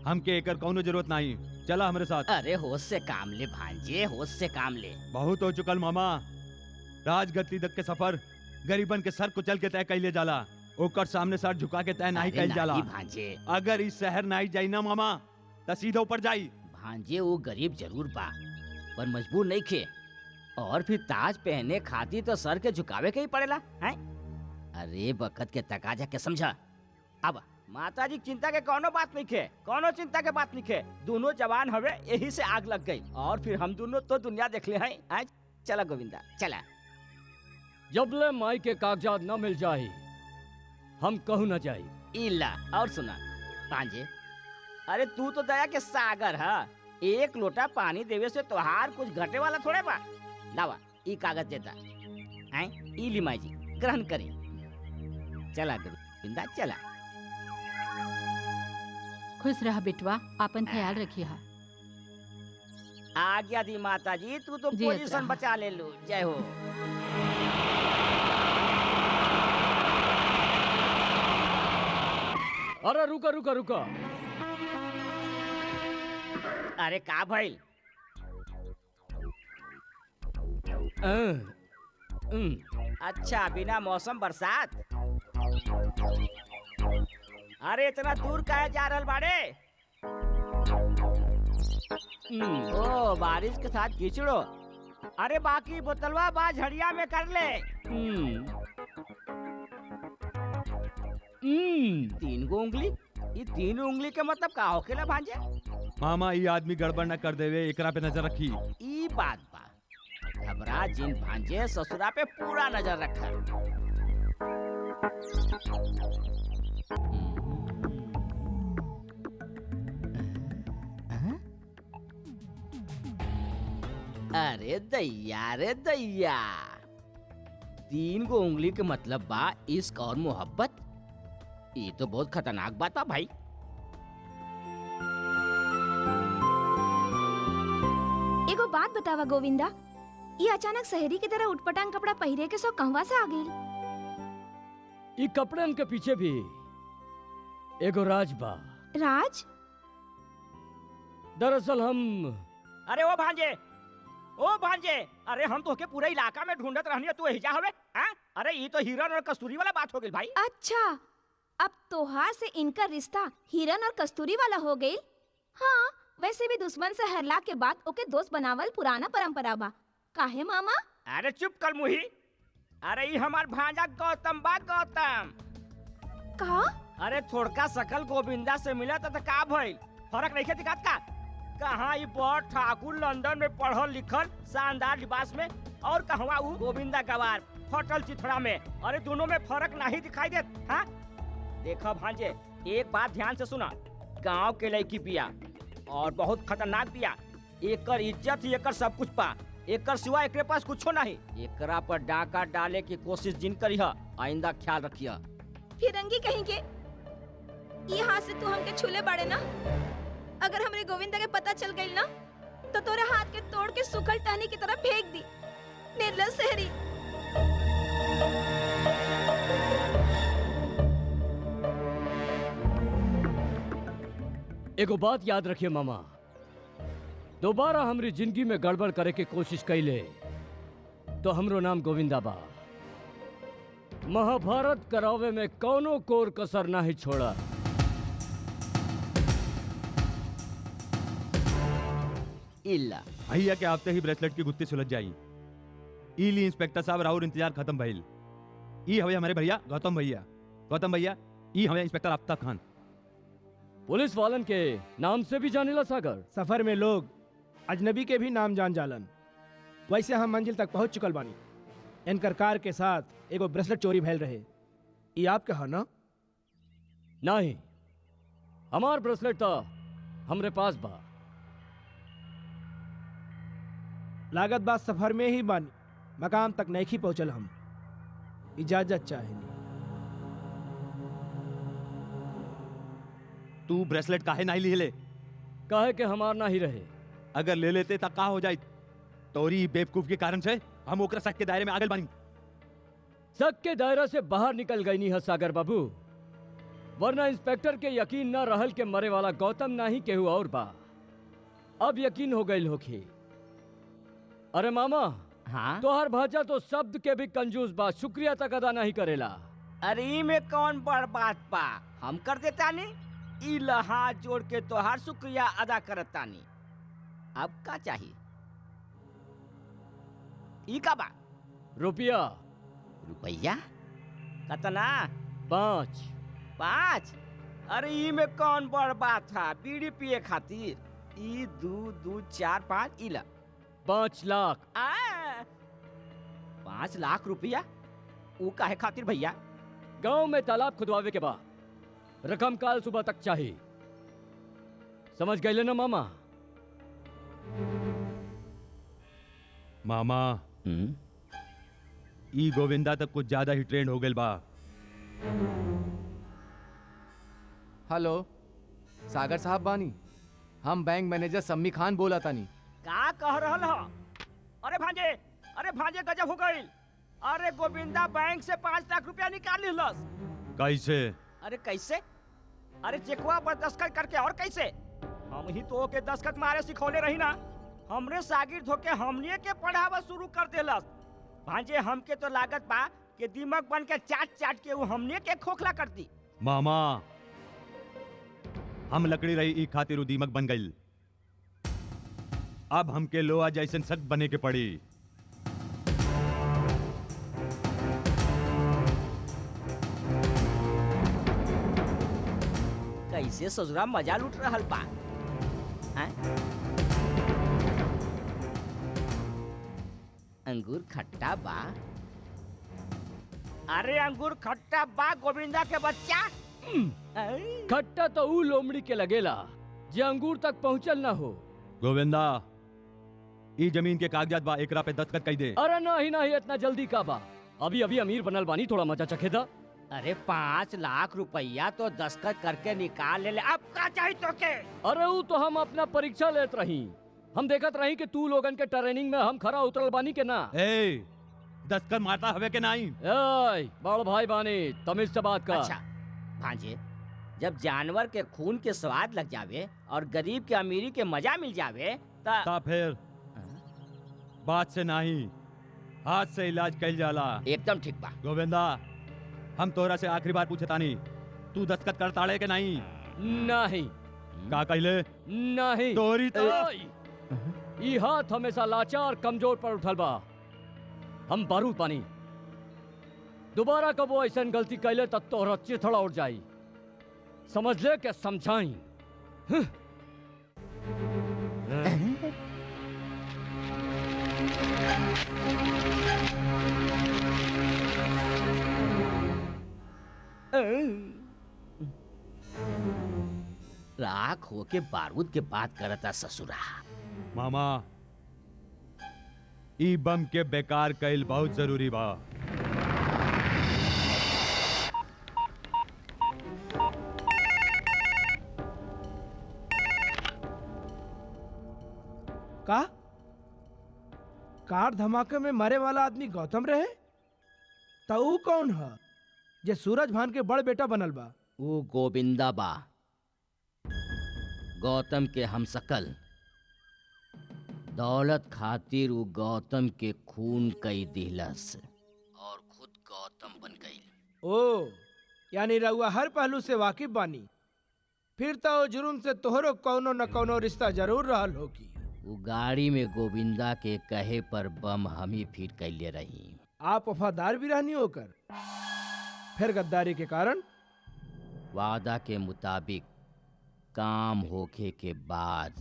हमके एकर कौनो जरूरत नहीं। चला हमरे साथ। अरे होश से काम ले भांजे, होश से काम ले। बहुत हो चुकल मामा। राजगद्दी तक के सफर गरीबन के सर कुचल के तय कैले जाला, ओकर सामने सर झुका के तय नहीं अरे कैल जाला। नहीं भांजे। अगर इस शहर नहीं जाई ना मामा त सीधा ऊपर जाई। भांजे वो गरीब जरूर बा पर मजबूर नहीं खे। और फिर ताज पहने खाती तो सर के झुकावे के ही पड़ेला हैं? अरे बखत के तकाजा के समझा। अब माताजी चिंता के कोनो बात नहीं खे, कोनो चिंता के बात नहीं खे। दोनों जवान हवे, यही से आग लग गई। और फिर हम दोनों तो दुनिया देख ले हैं। आज चला गोविंदा चला। जबले माई के कागजात न मिल जाए हम कहू न जाई। इला और सुना पांजे, अरे तू तो दया के सागर है। एक लोटा पानी देवे से तोहार कुछ घटे वाला थोड़े बा। लावा ई कागज देता हैं, ई ली माई जी ग्रहण करी। चला गोविंदा चला। खुश रह बेटवा, अपन ख्याल रखिए। आज्ञा दी माता जी, तू तो जी, पोजीशन अच्छा। बचा ले लो। जय हो। अरे रुका रुका रुका। अरे का भइल? अच्छा बिना मौसम बरसात। अरे इतना दूर काहे जा रहल बाड़े? ओ बारिश के साथ कीचड़ो। अरे बाकी बोतलवा बा झड़िया में कर ले। 3 गो उंगली? ये 3 उंगली के मतलब का होखेला भांजे? मामा ये आदमी गड़बड़ न कर देवे, एकरा पे नजर रखी। ई बात बा। घबरा जिन भांजे, ससुरा पे पूरा नजर रखा। अरे दैया रे दैया, 3 गो उंगली के मतलब बा इश्क और मोहब्बत। ये तो बहुत खतरनाक बात बा भाई। एगो बात बतावा गोविंदा, ये अचानक शहरी की तरह उटपटांग कपड़ा पहिरे के सो कहवा से आ गइल? ई कपड़न के पीछे भी एगो राज बा। राज? दरअसल हम अरे ओ भांजे, ओ भांजे, अरे हम तो के पूरे इलाका में ढूंढत रहनी, तू हिजा हवे? हाँ? अरे ये तो हिरन और कस्तूरी वाला बात हो गई भाई। अच्छा, अब तोहार से इनका रिश्ता हिरन और कस्तूरी वाला हो गई। हाँ, वैसे भी दुश्मन से हरला के बाद ओके दोस्त बनावल पुराना परंपरा बा। काहे मामा? अरे चुप कर मुही। अरे ये हमार भांजा गौतम बा, गौतम। का? अरे थोड़का सकल गोविंदा से मिला तो का भइल? फर्क नहीं दिखात का? कहाँ ये बड़ ठाकुर लंदन में पढ़ल लिखल शानदार लिबास में, और कहवा ऊ गोविंदा गवार फटल चिथड़ा में। अरे दोनों में फर्क नहीं दिखाई देत? हाँ? देखो भांजे, एक बात ध्यान से सुना। गांव के लड़की बिया और बहुत खतरनाक बिया। एकर इज्जत ही एकर सब कुछ बा। एकर सिवा एकरे पास कुछो नहीं। एकरा पर डाका डाले की कोशिश जिन करी है, आइंदा ख्याल रखिया। फिरंगी कहीं के ये हाथ से तू हमके छूले बाड़े ना। अगर हमरे गोविंदा के पता चल गई ना तो तोरे हाथ के तोड़ के सुखल टहनी की तरह फेंक दी। निर्लज शहरी। एगो बात याद रखिए मामा, दोबारा हमारी जिंदगी में गड़बड़ करे के कोशिश कैले तो हमरो नाम गोविंदा बा। महाभारत करावे में कौनो कोर कसर नहीं छोड़ा। इल्ला भैया के आते ही ब्रेसलेट की गुत्ती सुलझ जाई। इली इंस्पेक्टर साहब राहुल इंतजार खत्म भइल। ई हवे हमारे भैया गौतम भैया। गौतम भैया ई हवे इंस्पेक्टर आफ्ताब खान। पुलिस वालन के नाम से भी जानेला सागर। सफर में लोग अजनबी के भी नाम जान जालन। वैसे हम मंजिल तक पहुंच चुकल बानी। इनकर कार के साथ एगो ब्रेसलेट चोरी भइल रहे। ये आपके है ना? नहीं, हमार ब्रेसलेट तो हमरे पास बा। लागत बात सफर में ही बानी, मकाम तक नहीं पहुंचल। हम इजाजत चाहेनी। तू ब्रेसलेट काहे नहीं ले ले? काहे के हमार ना ही रहे। अगर ले लेते तो का हो जाए? तोरी बेवकूफ के कारण से हम ओकरा शक के दायरे में आगल बानी। शक के दायरा से बाहर निकल गई नहीं है सागर बाबू, वरना इंस्पेक्टर के यकीन न रहल के मरे वाला गौतम ना ही केहू और बा। अब यकीन हो गई होखी। अरे मामा, हाँ? तोहर भाजा तो शब्द के भी कंजूस बा, शुक्रिया तक अदा नहीं करेला। अरे ई में कौन बड़ बात बा, हम कर देता नी। ई हाथ जोड़ के तोहार शुक्रिया अदा करता नी। अब का चाहिए? ई का बा? रुपया रुपया? कतना? 5। 5? अरे ई में कौन बड़ बात था? बीड़ी पिए खातिर। ई 2 2 4 5 इला 5 लाख। 5 लाख रुपया? ऊ काहे खातिर भैया? गांव में तालाब खुदवावे के बाद रकम काल सुबह तक चाहिए। समझ गए ना मामा? मामा, ई गोविंदा तक कुछ ज्यादा ही ट्रेंड हो गए बा। हेलो सागर साहब बानी, हम बैंक मैनेजर सम्मी खान बोला तानी। का कह रहल हो? अरे भांजे, गजब हो गई। अरे गोविंदा बैंक से 5 लाख रुपया निकाल लिहलस। कैसे? अरे कैसे? अरे चेकवा पर दस्तखत करके। और कैसे? हम ही तो के दस्तखत मारे सिखौले रही ना। हमरे शागिर्द होके हमनिए के पढ़ावा शुरू कर देलस। भांजे हमके तो लागत बा कि दिमाग बन के चाट के वो हमनिए के खोखला कर दी। मामा, हम लकड़ी रही ई खातिर उ दीमक बन गई। अब हमके लोहा जैसन सख्त बने के पड़ी। कैसे ससुरा मजा लूट रहल बा? हैं? अंगूर खट्टा बा? अरे अंगूर खट्टा बा गोविंदा के बच्चा। खट्टा तो ऊ लोमड़ी के लगेला जे अंगूर तक पहुंचल ना हो। गोविंदा, ई जमीन के कागजात बा, एकरा पे दस्तखत कई दे। अरे नहीं, इतना जल्दी का बा? अभी अमीर बनल बानी, थोड़ा मजा चखे दा। अरे 5 लाख रुपया तो दस्तखत करके निकाल ले। अब का चाहिए तो के? अरे ऊ तो हम अपना परीक्षा लेत रही। हम देखत रही कि तू लोगन के ट्रेनिंग में हम खरा उतरल बानी के ना। ए, दस्तखत मारता हवे के नहीं? ए, बड़ भाई बानी, तमीज से बात कर। अच्छा भांजे, जब जानवर के खून के स्वाद लग जावे और गरीब के अमीरी के मजा मिल जावे ता फिर बात से नहीं, हाथ से इलाज कइल जाला। एकदम ठीक बा। गोविंदा, हम तोरा से आखिरी बार पूछे तानी, तू दस्तखत करताड़े के नहीं? नहीं। का कइले? नहीं। तोरी तो ई हाथ हमेशा लाचार कमजोर पर उठल बा। हम बारूद बानी, दोबारा कबो ऐसन गलती कैले तब तोहरा चिथड़ा उठ जाई। समझ ले के समझाई। राख होके बारूद के बात करता ससुरा। मामा, ई बम के बेकार कइल बहुत जरूरी बा। का कार धमाके में मरे वाला आदमी गौतम रहे? तो ऊ कौन है जे सूरज भान के बड़ बेटा बनल बा? वो गोविंदा बा, गौतम के हमशक्ल। दौलत खातिर वो गौतम के खून कई दिलस और खुद गौतम बन गई। ओ, यानी रउआ हर पहलू से वाकिफ बानी। फिर तो जुर्म से तोहरो कौनो न कौनो रिश्ता जरूर रहल होगी। वो गाड़ी में गोविंदा के कहे पर बम हम ही फिट कैले रही। आप वफादार भी रहनी होकर फिर गद्दारी के कारण? वादा के मुताबिक काम होखे के बाद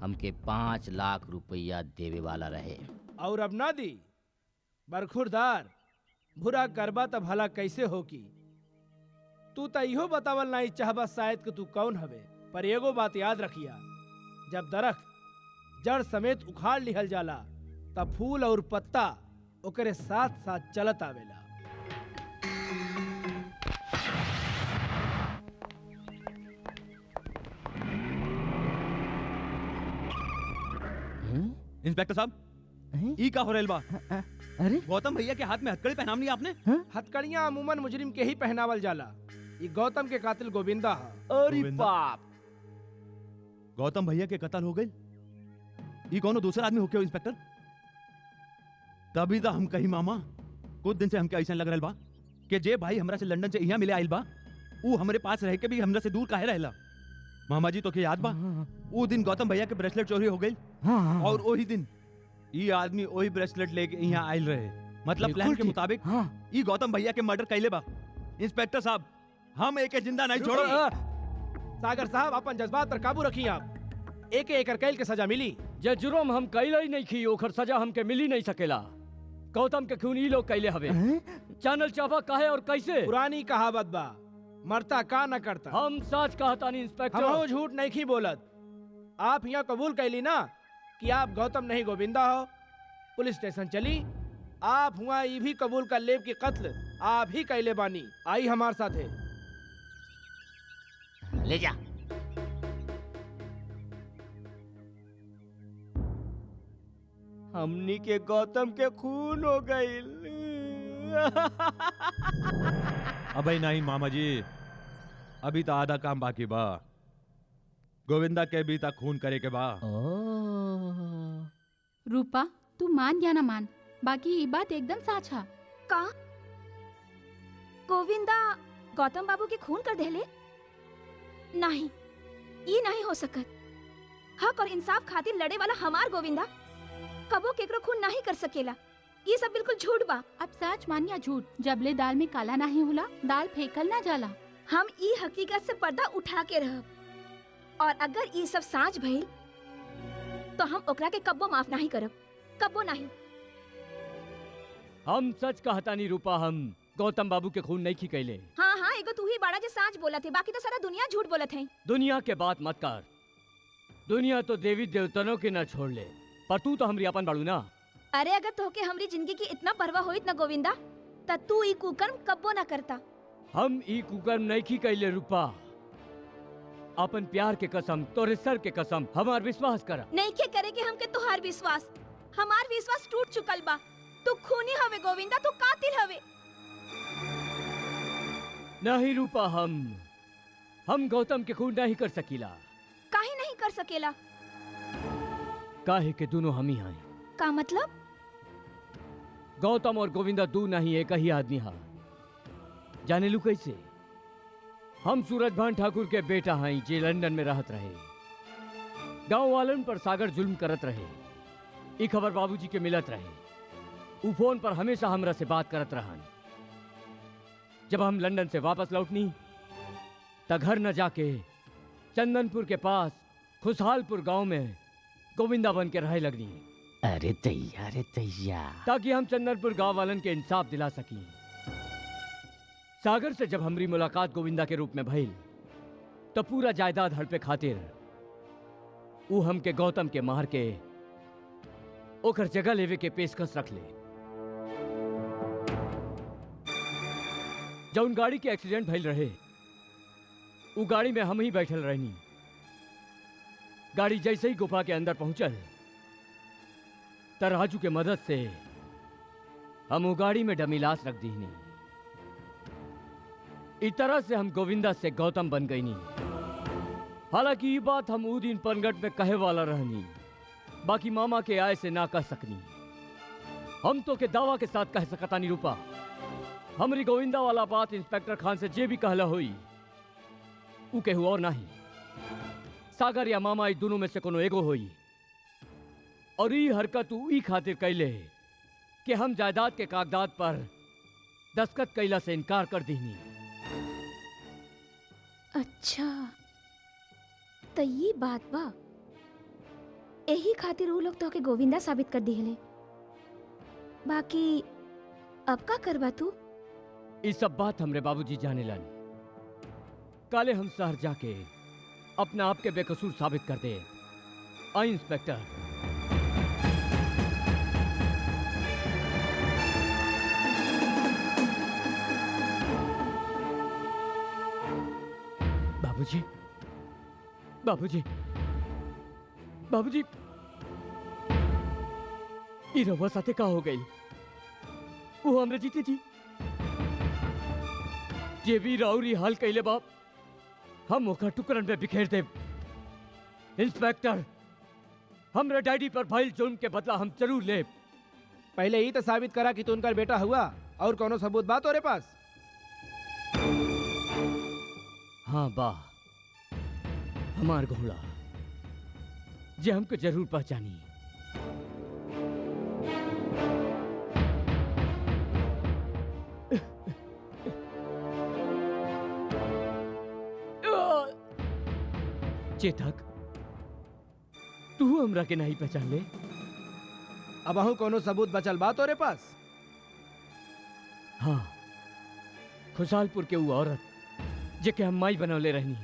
हमके 5 लाख रुपया देवे वाला रहे। और अब ना दी बरखुरदार बुरा करबा त भला कैसे हो की। तू त इहो बतावल नहीं चाहबा शायद कि तू कौन हवे, पर एगो बात याद रखिया, जब दरख्त जड़ समेत उखाड़ लिहल जाला तब फूल और पत्ता ओकरे साथ साथ चलत आवेला। इंस्पेक्टर साहब, ई का हो रहल बा? अरे गौतम भैया के हाथ में हथकड़ी पहनावनी आपने? हथकड़ियां अमूमन मुजरिम के ही पहनावल जाला। ये गौतम के कातिल गोविंदा है। अरे गोविंदा? बाप, गौतम भैया के कत्ल हो गई? ई कौनो दूसरा आदमी होके हो इंस्पेक्टर? तभी तो हम कही मामा, कुछ दिन से हमके ऐसा लग रहल बा कि जे भाई हमरा से लंदन से यहाँ मिले आइल बा, ऊ हमरे पास रह के भी हमरा से दूर काहे रहला? मामा जी तो के याद बा, वो दिन गौतम भैया के ब्रेसलेट चोरी हो गई और वही दिन ये आदमी वही ब्रेसलेट लेके यहाँ आयल रहे। मतलब प्लान के मुताबिक ये गौतम भैया के मर्डर कैले बा। इंस्पेक्टर साहब, हम एक जिंदा नहीं छोड़ो। सागर साहब, अपन जज्बात पर काबू रखिए। आप एक एकर कैल के सजा मिली। जे जुर्म हम कैले ही नहीं की, ओकर सजा हमके मिली नहीं सकेला। गौतम के खून ई लोग कैले हवे। जानल चाहबा काहे और कैसे? पुरानी कहावत बा, मरता का न करता। हम सच कहतानी इंस्पेक्टर। हम झूठ नहीं की बोलत। आप यहाँ कबूल कैली ना कि आप गौतम नहीं गोविंदा हो। पुलिस स्टेशन चली, आप हुआ ये भी कबूल कर लेब कि कत्ल आप ही कैले बानी। आई हमारे साथ है। ले जा। हमनी के गौतम के खून हो गई। अबे नहीं मामा जी, अभी तो आधा काम बाकी बा। गोविंदा के भी तक खून करे के बा। रूपा, तू मान या ना मान, बाकी ये बात एकदम सच है। का गोविंदा गौतम बाबू के खून कर देले? नहीं, ये नहीं हो सकत। हक और इंसाफ खातिर लड़े वाला हमार गोविंदा कबो केकरो खून नहीं कर सकेला। ये सब बिल्कुल झूठ बा। अब सच मान या झूठ, जबले दाल में काला नहीं होला, दाल फेंकल ना जाला। हम ई हकीकत से पर्दा उठा के रहब, और अगर ये सब साँच भइल तो हम ओकरा के कब्बो माफ नहीं करब, कब्बो नहीं। हम सच कहतानी रूपा, हम गौतम बाबू के खून नहीं की कैले। हाँ हाँ, एगो तू ही बड़ा जे साँच बोलत है, बाकी तो सारा दुनिया झूठ बोलत है। दुनिया के बात मत कर। दुनिया तो देवी देवतनों के न छोड़ ले, पर तू तो हमरी अपन बाड़ू ना। अरे अगर तोहके हमरी जिंदगी की इतना परवाह होइत ना गोविंदा, त तू ई कुकर्म कब्बो ना करता। हम ई कुकर्म नहीं की कैले रूपा। अपन प्यार के कसम, तोरे सर के कसम, हमार विश्वास कर। नहीं के करे के हमके तुहार विश्वास, हमार विश्वास टूट चुकल बा। तू खूनी हवे गोविंदा, तू कातिल हवे। नहीं रूपा, हम गौतम के खून नहीं कर सकीला। काहे नहीं कर सकेला? काहे के दोनों हम ही हैं। का मतलब? गौतम और गोविंदा दू नहीं एक ही आदमी हा। जाने लू कैसे? हम सूरज भान ठाकुर के बेटा हैं जे लंदन में रहत रहे। गांव वालन पर सागर जुल्म करत रहे। ई खबर बाबूजी के मिलत रहे। उ फोन पर हमेशा हमरा से बात करत रहन। जब हम लंदन से वापस लौटनी त घर न जाके चंदनपुर के पास खुशहालपुर गांव में गोविंदा बन के रहे लगनी। अरे दैया, अरे दैया। ताकि हम चंदनपुर गांव वालन के इंसाफ दिला सकी। सागर से जब हमारी मुलाकात गोविंदा के रूप में भइल तो पूरा जायदाद हड़पे खातिर ऊ हमके गौतम के मार के ओकर जगह लेवे के पेशकश रख ले। जौन गाड़ी के एक्सीडेंट भइल रहे, ऊ गाड़ी में हम ही बैठल रहनी। गाड़ी जैसे ही गुफा के अंदर पहुंचल त राजू के मदद से हम वो गाड़ी में डमी लाश रख दीनी। इस तरह से हम गोविंदा से गौतम बन गई नी। हालांकि ये बात हम ऊ दिन पनगट में कहे वाला रहनी, बाकी मामा के आय से ना कह सकनी। हम तो के दावा के साथ कह सकता नहीं रूपा, हमरी गोविंदा वाला बात इंस्पेक्टर खान से जे भी कहला हुई ऊ केहू और नहीं, सागर या मामा ई दोनों में से कोनो एगो हुई। और ई हरकत ऊ ई खातिर कैले कि हम जायदाद के कागजात पर दस्तखत कैला से इनकार कर दीनी। अच्छा, तो ये बात बा। यही खातिर वो लोग तो के गोविंदा साबित कर दिहले। बाकी अब का करबा तू? ये सब बात हमरे बाबूजी जाने लन। काले हम शहर जाके अपने आप के बेकसूर साबित कर दे। आई इंस्पेक्टर। बाबूजी, बाबूजी, बाबूजी, ई रवा साथे का हो गई? वो हमरे जीते जी जे भी राउरी हाल कैले बाप, हम ओकर टुकड़न में बिखेर दे। इंस्पेक्टर, हमरे डैडी पर भइल जुर्म के बदला हम जरूर ले। पहले ही तो साबित करा कि तू उनका बेटा हुआ, और कोनो सबूत बात तोरे पास? हाँ बा, हमार घोड़ा जे हमको जरूर पहचानी। चेतक, तू हमरा के नहीं पहचान ले? अब अहू कोनो सबूत बचल बा तोरे पास? हाँ, खुशहालपुर के वो औरत जेके हम माई बनवले रहनी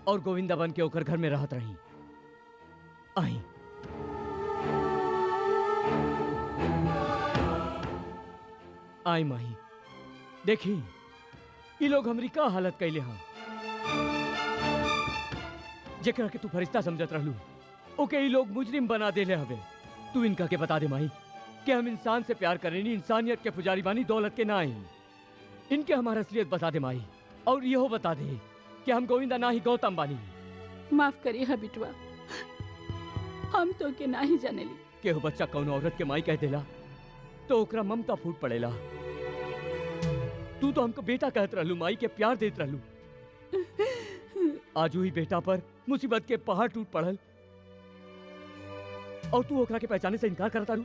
और गोविंदा बन के ओकर घर में रहत रही। आई आई माही, देखी ये लोग हमरी का हालत कैले हाँ। जेकरा के तू फरिश्ता समझत रहलू, ओके ये लोग मुजरिम बना देले हवे। तू इनका के बता दे माही कि हम इंसान से प्यार करेनी, इंसानियत के पुजारी बानी, दौलत के ना आई। इनके हमारा असलियत बता दे माही, और यहो बता दे कि हम गोविंदा ना ही गौतम बानी। माफ करिए हा बिटवा, हम तो के ना ही जानेली। केहू बच्चा कौन औरत के माई कह देला तो ओकरा ममता फूट पड़ेला। तू तो हमको बेटा कहत रहलू, माई के प्यार देत रहलू। आज ही बेटा पर मुसीबत के पहाड़ टूट पड़ल और तू ओकरा के पहचाने से इनकार करता रू।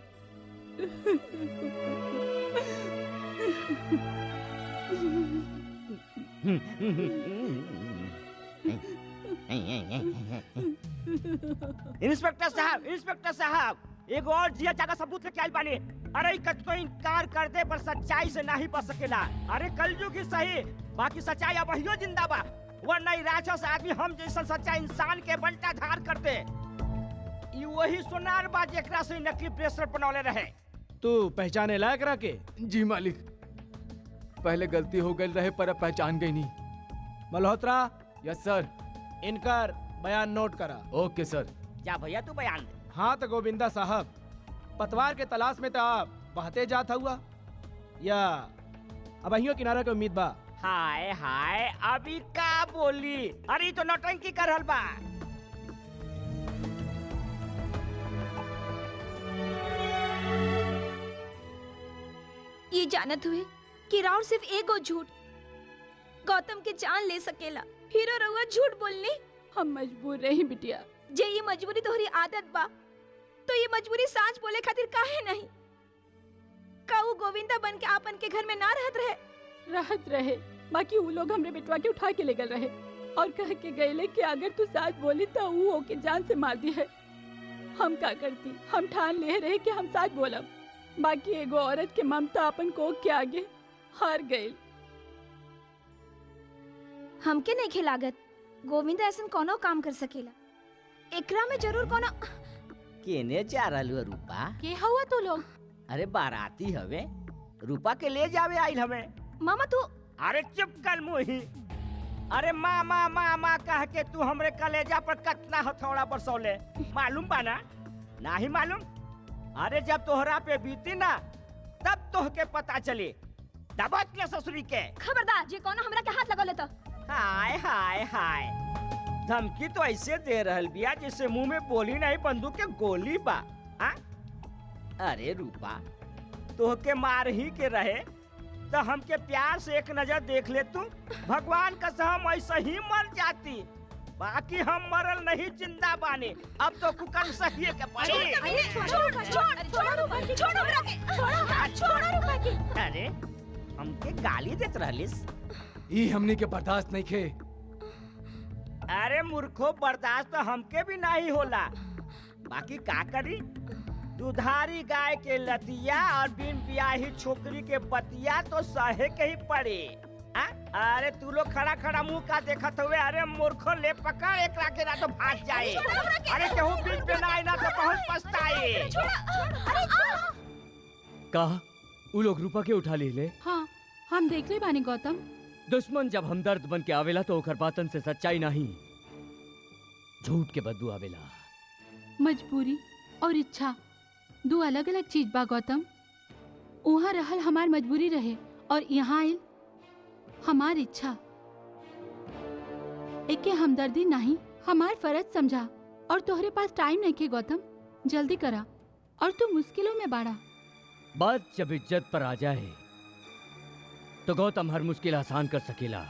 इंस्पेक्टर साहब, इंस्पेक्टर साहब, एक और जिया जागा सबूत लेके आइल बानी। अरे कतो इनकार कर दे पर सच्चाई से नहीं बच सकेला। अरे कलयुग ही सही, बाकी सच्चाई अब वही जिंदा बा। वरना ई राक्षस आदमी हम जैसा सच्चा इंसान के बंटा धार करते। ई वही सोनार बा जेकरा से नकली प्रेशर बनौले रहे। तू पहचाने लायक रह के? जी मालिक, पहले गलती हो गई रहे पर अब पहचान गई नहीं। मल्होत्रा, यस सर। इनकर बयान नोट करा। ओके सर। जा भैया तू बयान दे। हाँ तो गोविंदा साहब, पतवार के तलाश में तो आप बहते जात हुआ, या अब अहियों किनारा के उम्मीद बा? हाय हाय, अभी का बोली? अरे ई तो नौटंकी कर रहल बा। ये जानत हुए कि राउर सिर्फ एगो झूठ गौतम के जान ले सकेला, हीरो रहुआ झूठ बोलने। हम मजबूर रही बिटिया। जे ये मजबूरी तोहरी आदत बा, तो ये मजबूरी सांच बोले खातिर काहे नहीं? काऊ गोविंदा बन के आपन के घर में ना रहत रहे, बाकी वो लोग हमरे बेटवा के उठा के ले गए रहे और कह के गए कि अगर तू साथ बोली तो वो ओके जान से मार दी है। हम का करती? हम ठान ले रहे कि हम साथ बोलब, बाकी एगो औरत के ममता अपन को के आगे हार गई। हमके नहीं खिलागत गोविंदा ऐसा कोनो काम कर सकेला। एकरा में जरूर कोनो। केने जा रहलू है रूपा? के हुआ तू लोग? अरे बाराती हवे, रूपा के ले जावे आइल हमें। मामा तू। अरे चुप कर मुही। अरे मामा मामा कह के तू हमरे कलेजा पर कतना हथौड़ा बरसौले, मालूम बा ना? नाही मालूम? अरे जब तोहरा पे बीती ना तब तोहके पता चली। दबत ले ससुरी के। खबरदार, जे कोनो हमरा के हाथ लगौले तो। हाय हाय हाय, धमकी तो ऐसे दे रहल बिया जैसे मुंह में बोली नहीं बंदूक के गोली बा। आ? अरे रूपा, तोहके मार ही के रहे तो हमके प्यार से एक नजर देख ले तू। भगवान कसम ऐसे ही मर जाती, बाकी हम मरल नहीं, जिंदा बानी। अब तो कुकन सही के पड़ी। अरे हमके गाली देत रहलिस? ई हमनी के बर्दाश्त नहीं खे। अरे मूर्खो, बर्दाश्त तो हमके भी नहीं होला, बाकी का करी? दुधारी गाय के लतिया और बिन ब्याही छोकरी के बतिया तो सहे के ही पड़े। आ? अरे तू लोग खड़ा खड़ा मुंह का देखत हुए। अरे मूर्खो ले पकड़ एकरा के ना तो भाग जाए। अरे केहू बीच पे ना आए ना तो बहुत पछताए। कहा उ लोग रूपा के उठा ले ले। हाँ हम देख ले बानी गौतम। दुश्मन जब हमदर्द बन के आवेला तो ओकर बातन से सच्चाई नहीं झूठ के बदबू आवेला। मजबूरी और इच्छा दो अलग अलग चीज बा गौतम। वहाँ रहल हमार मजबूरी रहे और यहाँ आइल हमार इच्छा। एके हमदर्दी नहीं हमार फर्ज समझा। और तोहरे पास टाइम नहीं के गौतम, जल्दी करा और तू मुश्किलों में बाड़ा। बात जब इज्जत पर आ जाए तो गौतम हर मुश्किल आसान कर सकेला।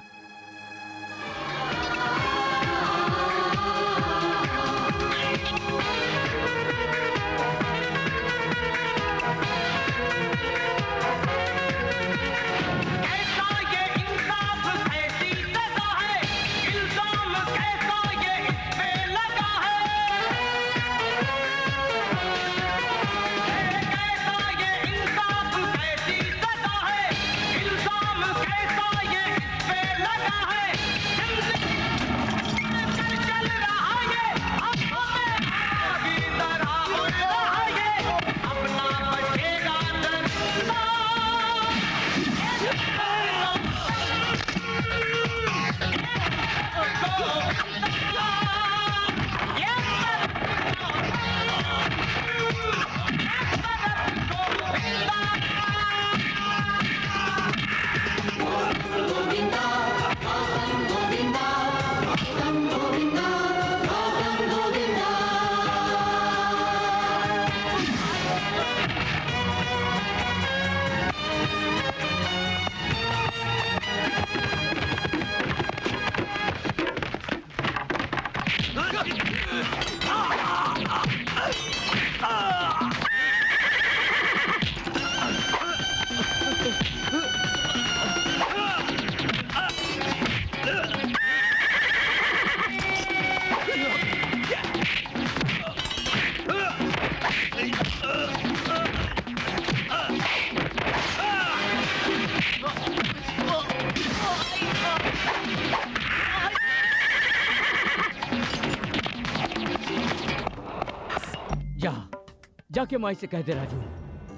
जाके माई से कह दे राजू,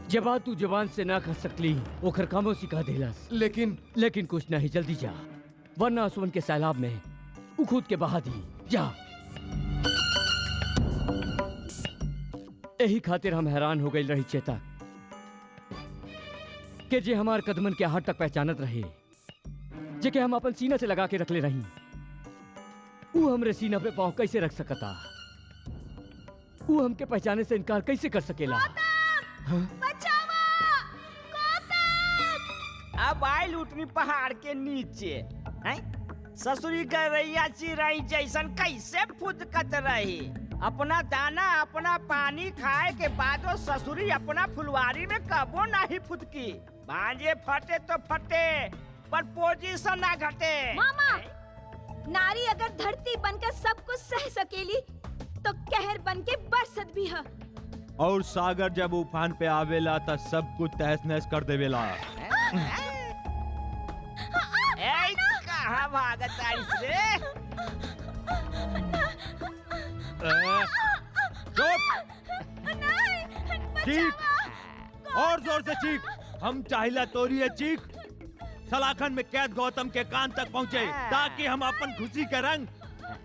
जब बात तू जबान से ना कह सकली ओखर कामों सिखा देलस। लेकिन कुछ नहीं, जल्दी जा वरना आंसुओं के सैलाब में उ खुद के बहा दी। जा। यही खातिर हम हैरान हो गई रही चेता के जे हमार कदमन के हाथ तक पहचानत रहे, जे के हम अपन सीना से लगा के रख ले रही। वो हमरे सीना पे पाँव कैसे रख सकता? वो हमके पहचाने से इनकार कैसे कर सकेला? अब आई लुटनी पहाड़ के नीचे ससुरी गैया चिरई जैसन कैसे फुदकत रही। अपना दाना अपना पानी खाए के बादो ससुरी अपना फुलवारी में कबो नहीं फुदकी। भांजे फटे तो फटे पर पोजीशन ना घटे। मामा, नारी अगर धरती बनकर सब कुछ सह सकेली तो कहर बनके बरसत भी है। और सागर जब उफान पे आवेला त सब कुछ तहस नहस कर देवेला। कहाँ भागत आई से? चीख और जोर से चीख। हम चाहिला तोरी है चीख सलाखन में कैद गौतम के कान तक पहुँचे ताकि हम अपन खुशी के रंग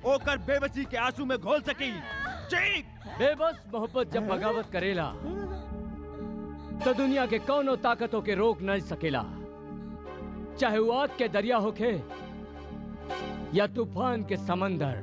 ओकर बेबसी के आंसू में घोल सकी। चीख। बेबस मोहब्बत जब बगावत करेला तो दुनिया के कौनो ताकतों के रोक नहीं सकेला, चाहे वो आग के दरिया होखे या तूफान के समंदर।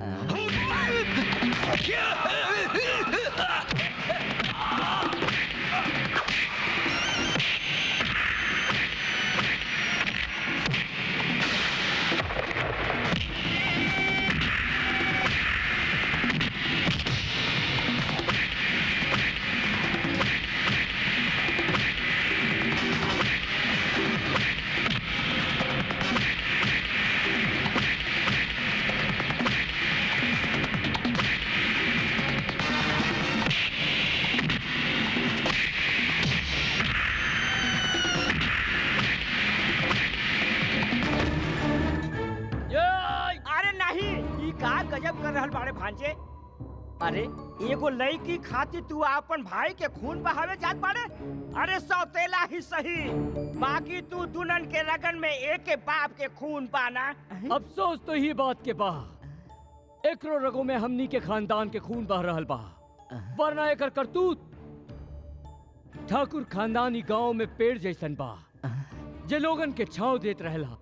भांजे? अरे एगो लड़की खातिर तू अपन भाई के खून बहावे जात बाड़े? अरे सौतेला ही सही, बाकी तू दुल्हन के रगन में एक के बाप के खून पाना। अफसोस तो ही बात के बा, एकरो रगों में हमनी के खानदान के खून बह रहल बा, वरना एकर करतूत ठाकुर खानदानी गांव में पेड़ जैसन बा, जे लोगन के छांव देत रहला,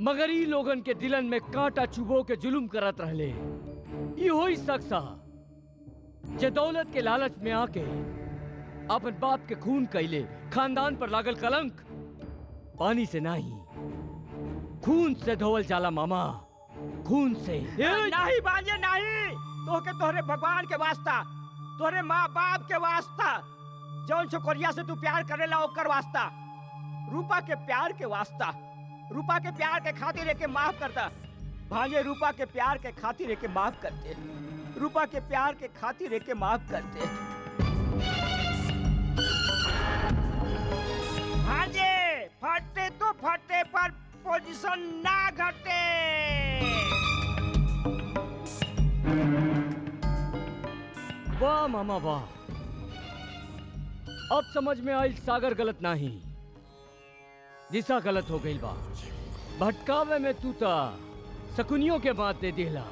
मगर ई लोगन के दिलन में कांटा चुबो के जुलुम करत रहले। इहो ही शख्सा जे दौलत के लालच में आके अपन बाप के खून कैले, खानदान पर लागल कलंक पानी से नहीं खून से धोवल जाला मामा, खून से। नहीं भांजे नहीं, तोहके तोहरे भगवान के वास्ता, तोहरे माँ बाप के वास्ता, जौन छोकरिया से तू प्यार करेला ओकर वास्ता, रूपा के प्यार के वास्ता, रूपा के प्यार के खातिर एके माफ करता भांजे, रूपा के प्यार के खातिर एके माफ करते, रूपा के प्यार के खातिर एके माफ करते। भांजे फटे तो फटे पर पोजीशन ना घटे। वाह मामा वाह, अब समझ में आई सागर गलत नहीं, दिशा गलत हो गई बा। भटकावे में तू ता शकुनियों के बात दे दिला।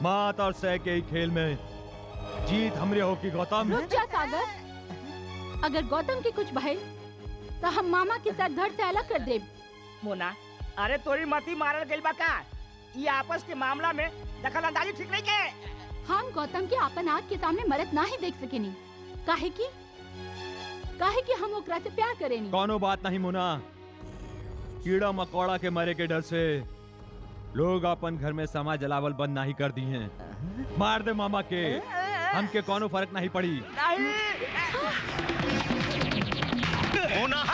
मात और सह के ही खेल में जीत हमरे हो की गौतम। रुक जा सागर, अगर गौतम की कुछ भइल तो हम मामा के साथ घर से अलग कर देब। मोना, अरे तोरी मती मारल गइल बा का? ये आपस के मामला में दखल अंदाजी ठीक नहीं के। हम गौतम के अपन आँख के सामने मरत ना ही देख सकेनी, काहे कि हम ओकरा से प्यार करेनी। कोनो बात नहीं मुना, कीड़ा मकोड़ा के मरे के डर से लोग अपन घर में समा जलावल बंद नहीं कर दी हैं। मार दे मामा के, हमके कोनो फर्क नहीं पड़ी। मोना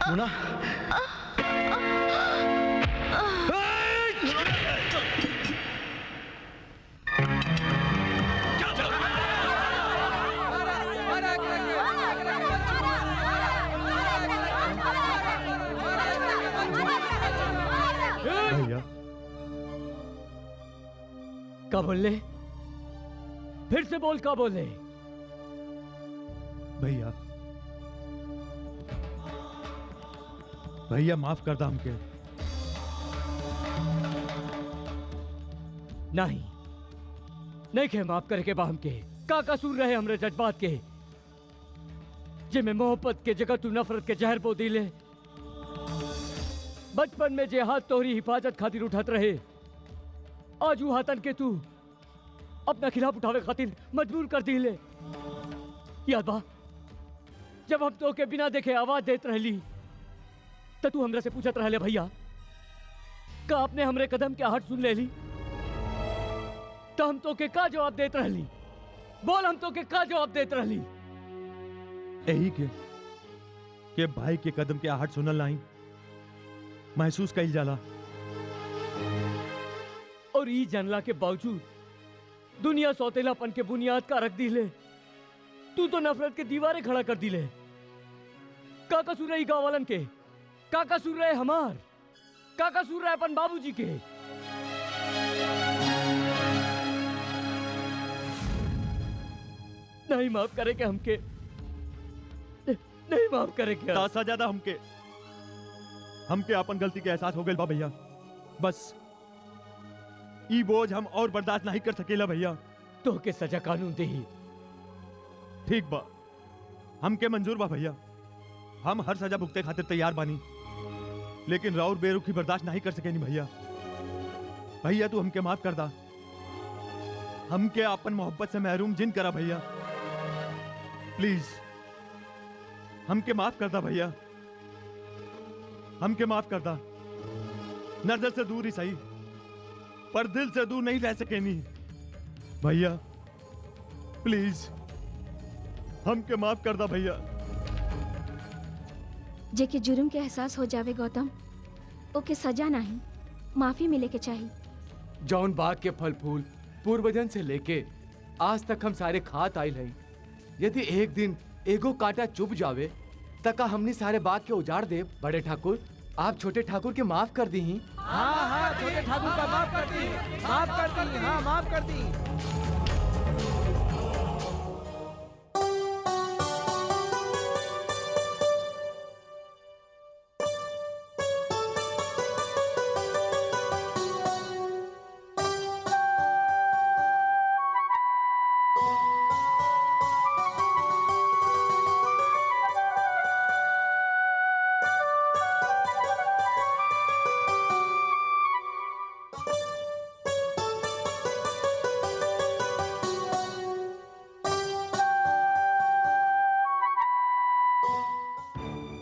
मुना मुना भैया का बोले? फिर से बोल, का बोले? भैया भैया माफ कर दा हमके। नहीं नहीं के माफ करके बा हमके। का कसूर रहे हमरे जज्बात के, जिमे मोहब्बत के जगह तू नफरत के जहर बो दिले। बचपन में जे हाथ तोहरी हिफाजत खातिर उठत रहे, आज वो हाथन के तू अपना खिलाफ उठावे खातिर मजबूर कर दिले। याद बा जब हम तो के बिना देखे आवाज देत रहली तो तू हमरे से पूछत रहले, भैया का आपने हमरे कदम के आहट सुन लेली? तो हम तो के का जवाब देत रहली? बोल, हम तो के का जवाब देत रहली? यही के भाई के कदम के आहट सुनल नहीं, महसूस कइल जाला। और ई जानला के बावजूद दुनिया सौतेलापन के बुनियाद का रख दिले, तू तो नफरत के दीवारें खड़ा कर दिले। का कसूर है ई गाँव वालन के? का कसूर है हमार? का कसूर है अपन बाबूजी के? नहीं माफ करे के हमके, नहीं माफ करे के। तासा ज्यादा हमके अपन गलती के एहसास हो गइल बा भैया। बस ई बोझ हम और बर्दाश्त नहीं कर सकेला भैया। तो के सजा कानून दे। ठीक बा, हमके मंजूर बा भैया। हम हर सजा भुगते खातिर तैयार बानी, लेकिन राउर बेरुखी बर्दाश्त नहीं कर सकेनी भैया। भैया तू हमके माफ कर दा, हमके अपन मोहब्बत से महरूम जिन करा भैया। प्लीज हमके माफ कर दा भैया। हमके माफ कर दा। नजर से दूर ही सही, पर दिल से दूर नहीं रह सके नी। भैया प्लीज हमके माफ कर दा भैया। जेके जुर्म के एहसास हो जावे गौतम, ओके सजा नहीं माफी मिले के चाहिए। जौन बाग के फल फूल पूर्वजन से लेके आज तक हम सारे खात आइल हई, यदि एक दिन एगो कांटा चुभ जावे तका हमनी सारे बाग के उजाड़ दे। बड़े ठाकुर, आप छोटे ठाकुर के माफ कर दी। हाँ हाँ, छोटे ठाकुर का माफ कर दी, माफ कर दी, हाँ माफ कर दी।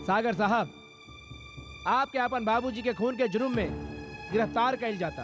सागर साहब, आपके अपन बाबूजी के खून के जुर्म में गिरफ्तार कैल जाता।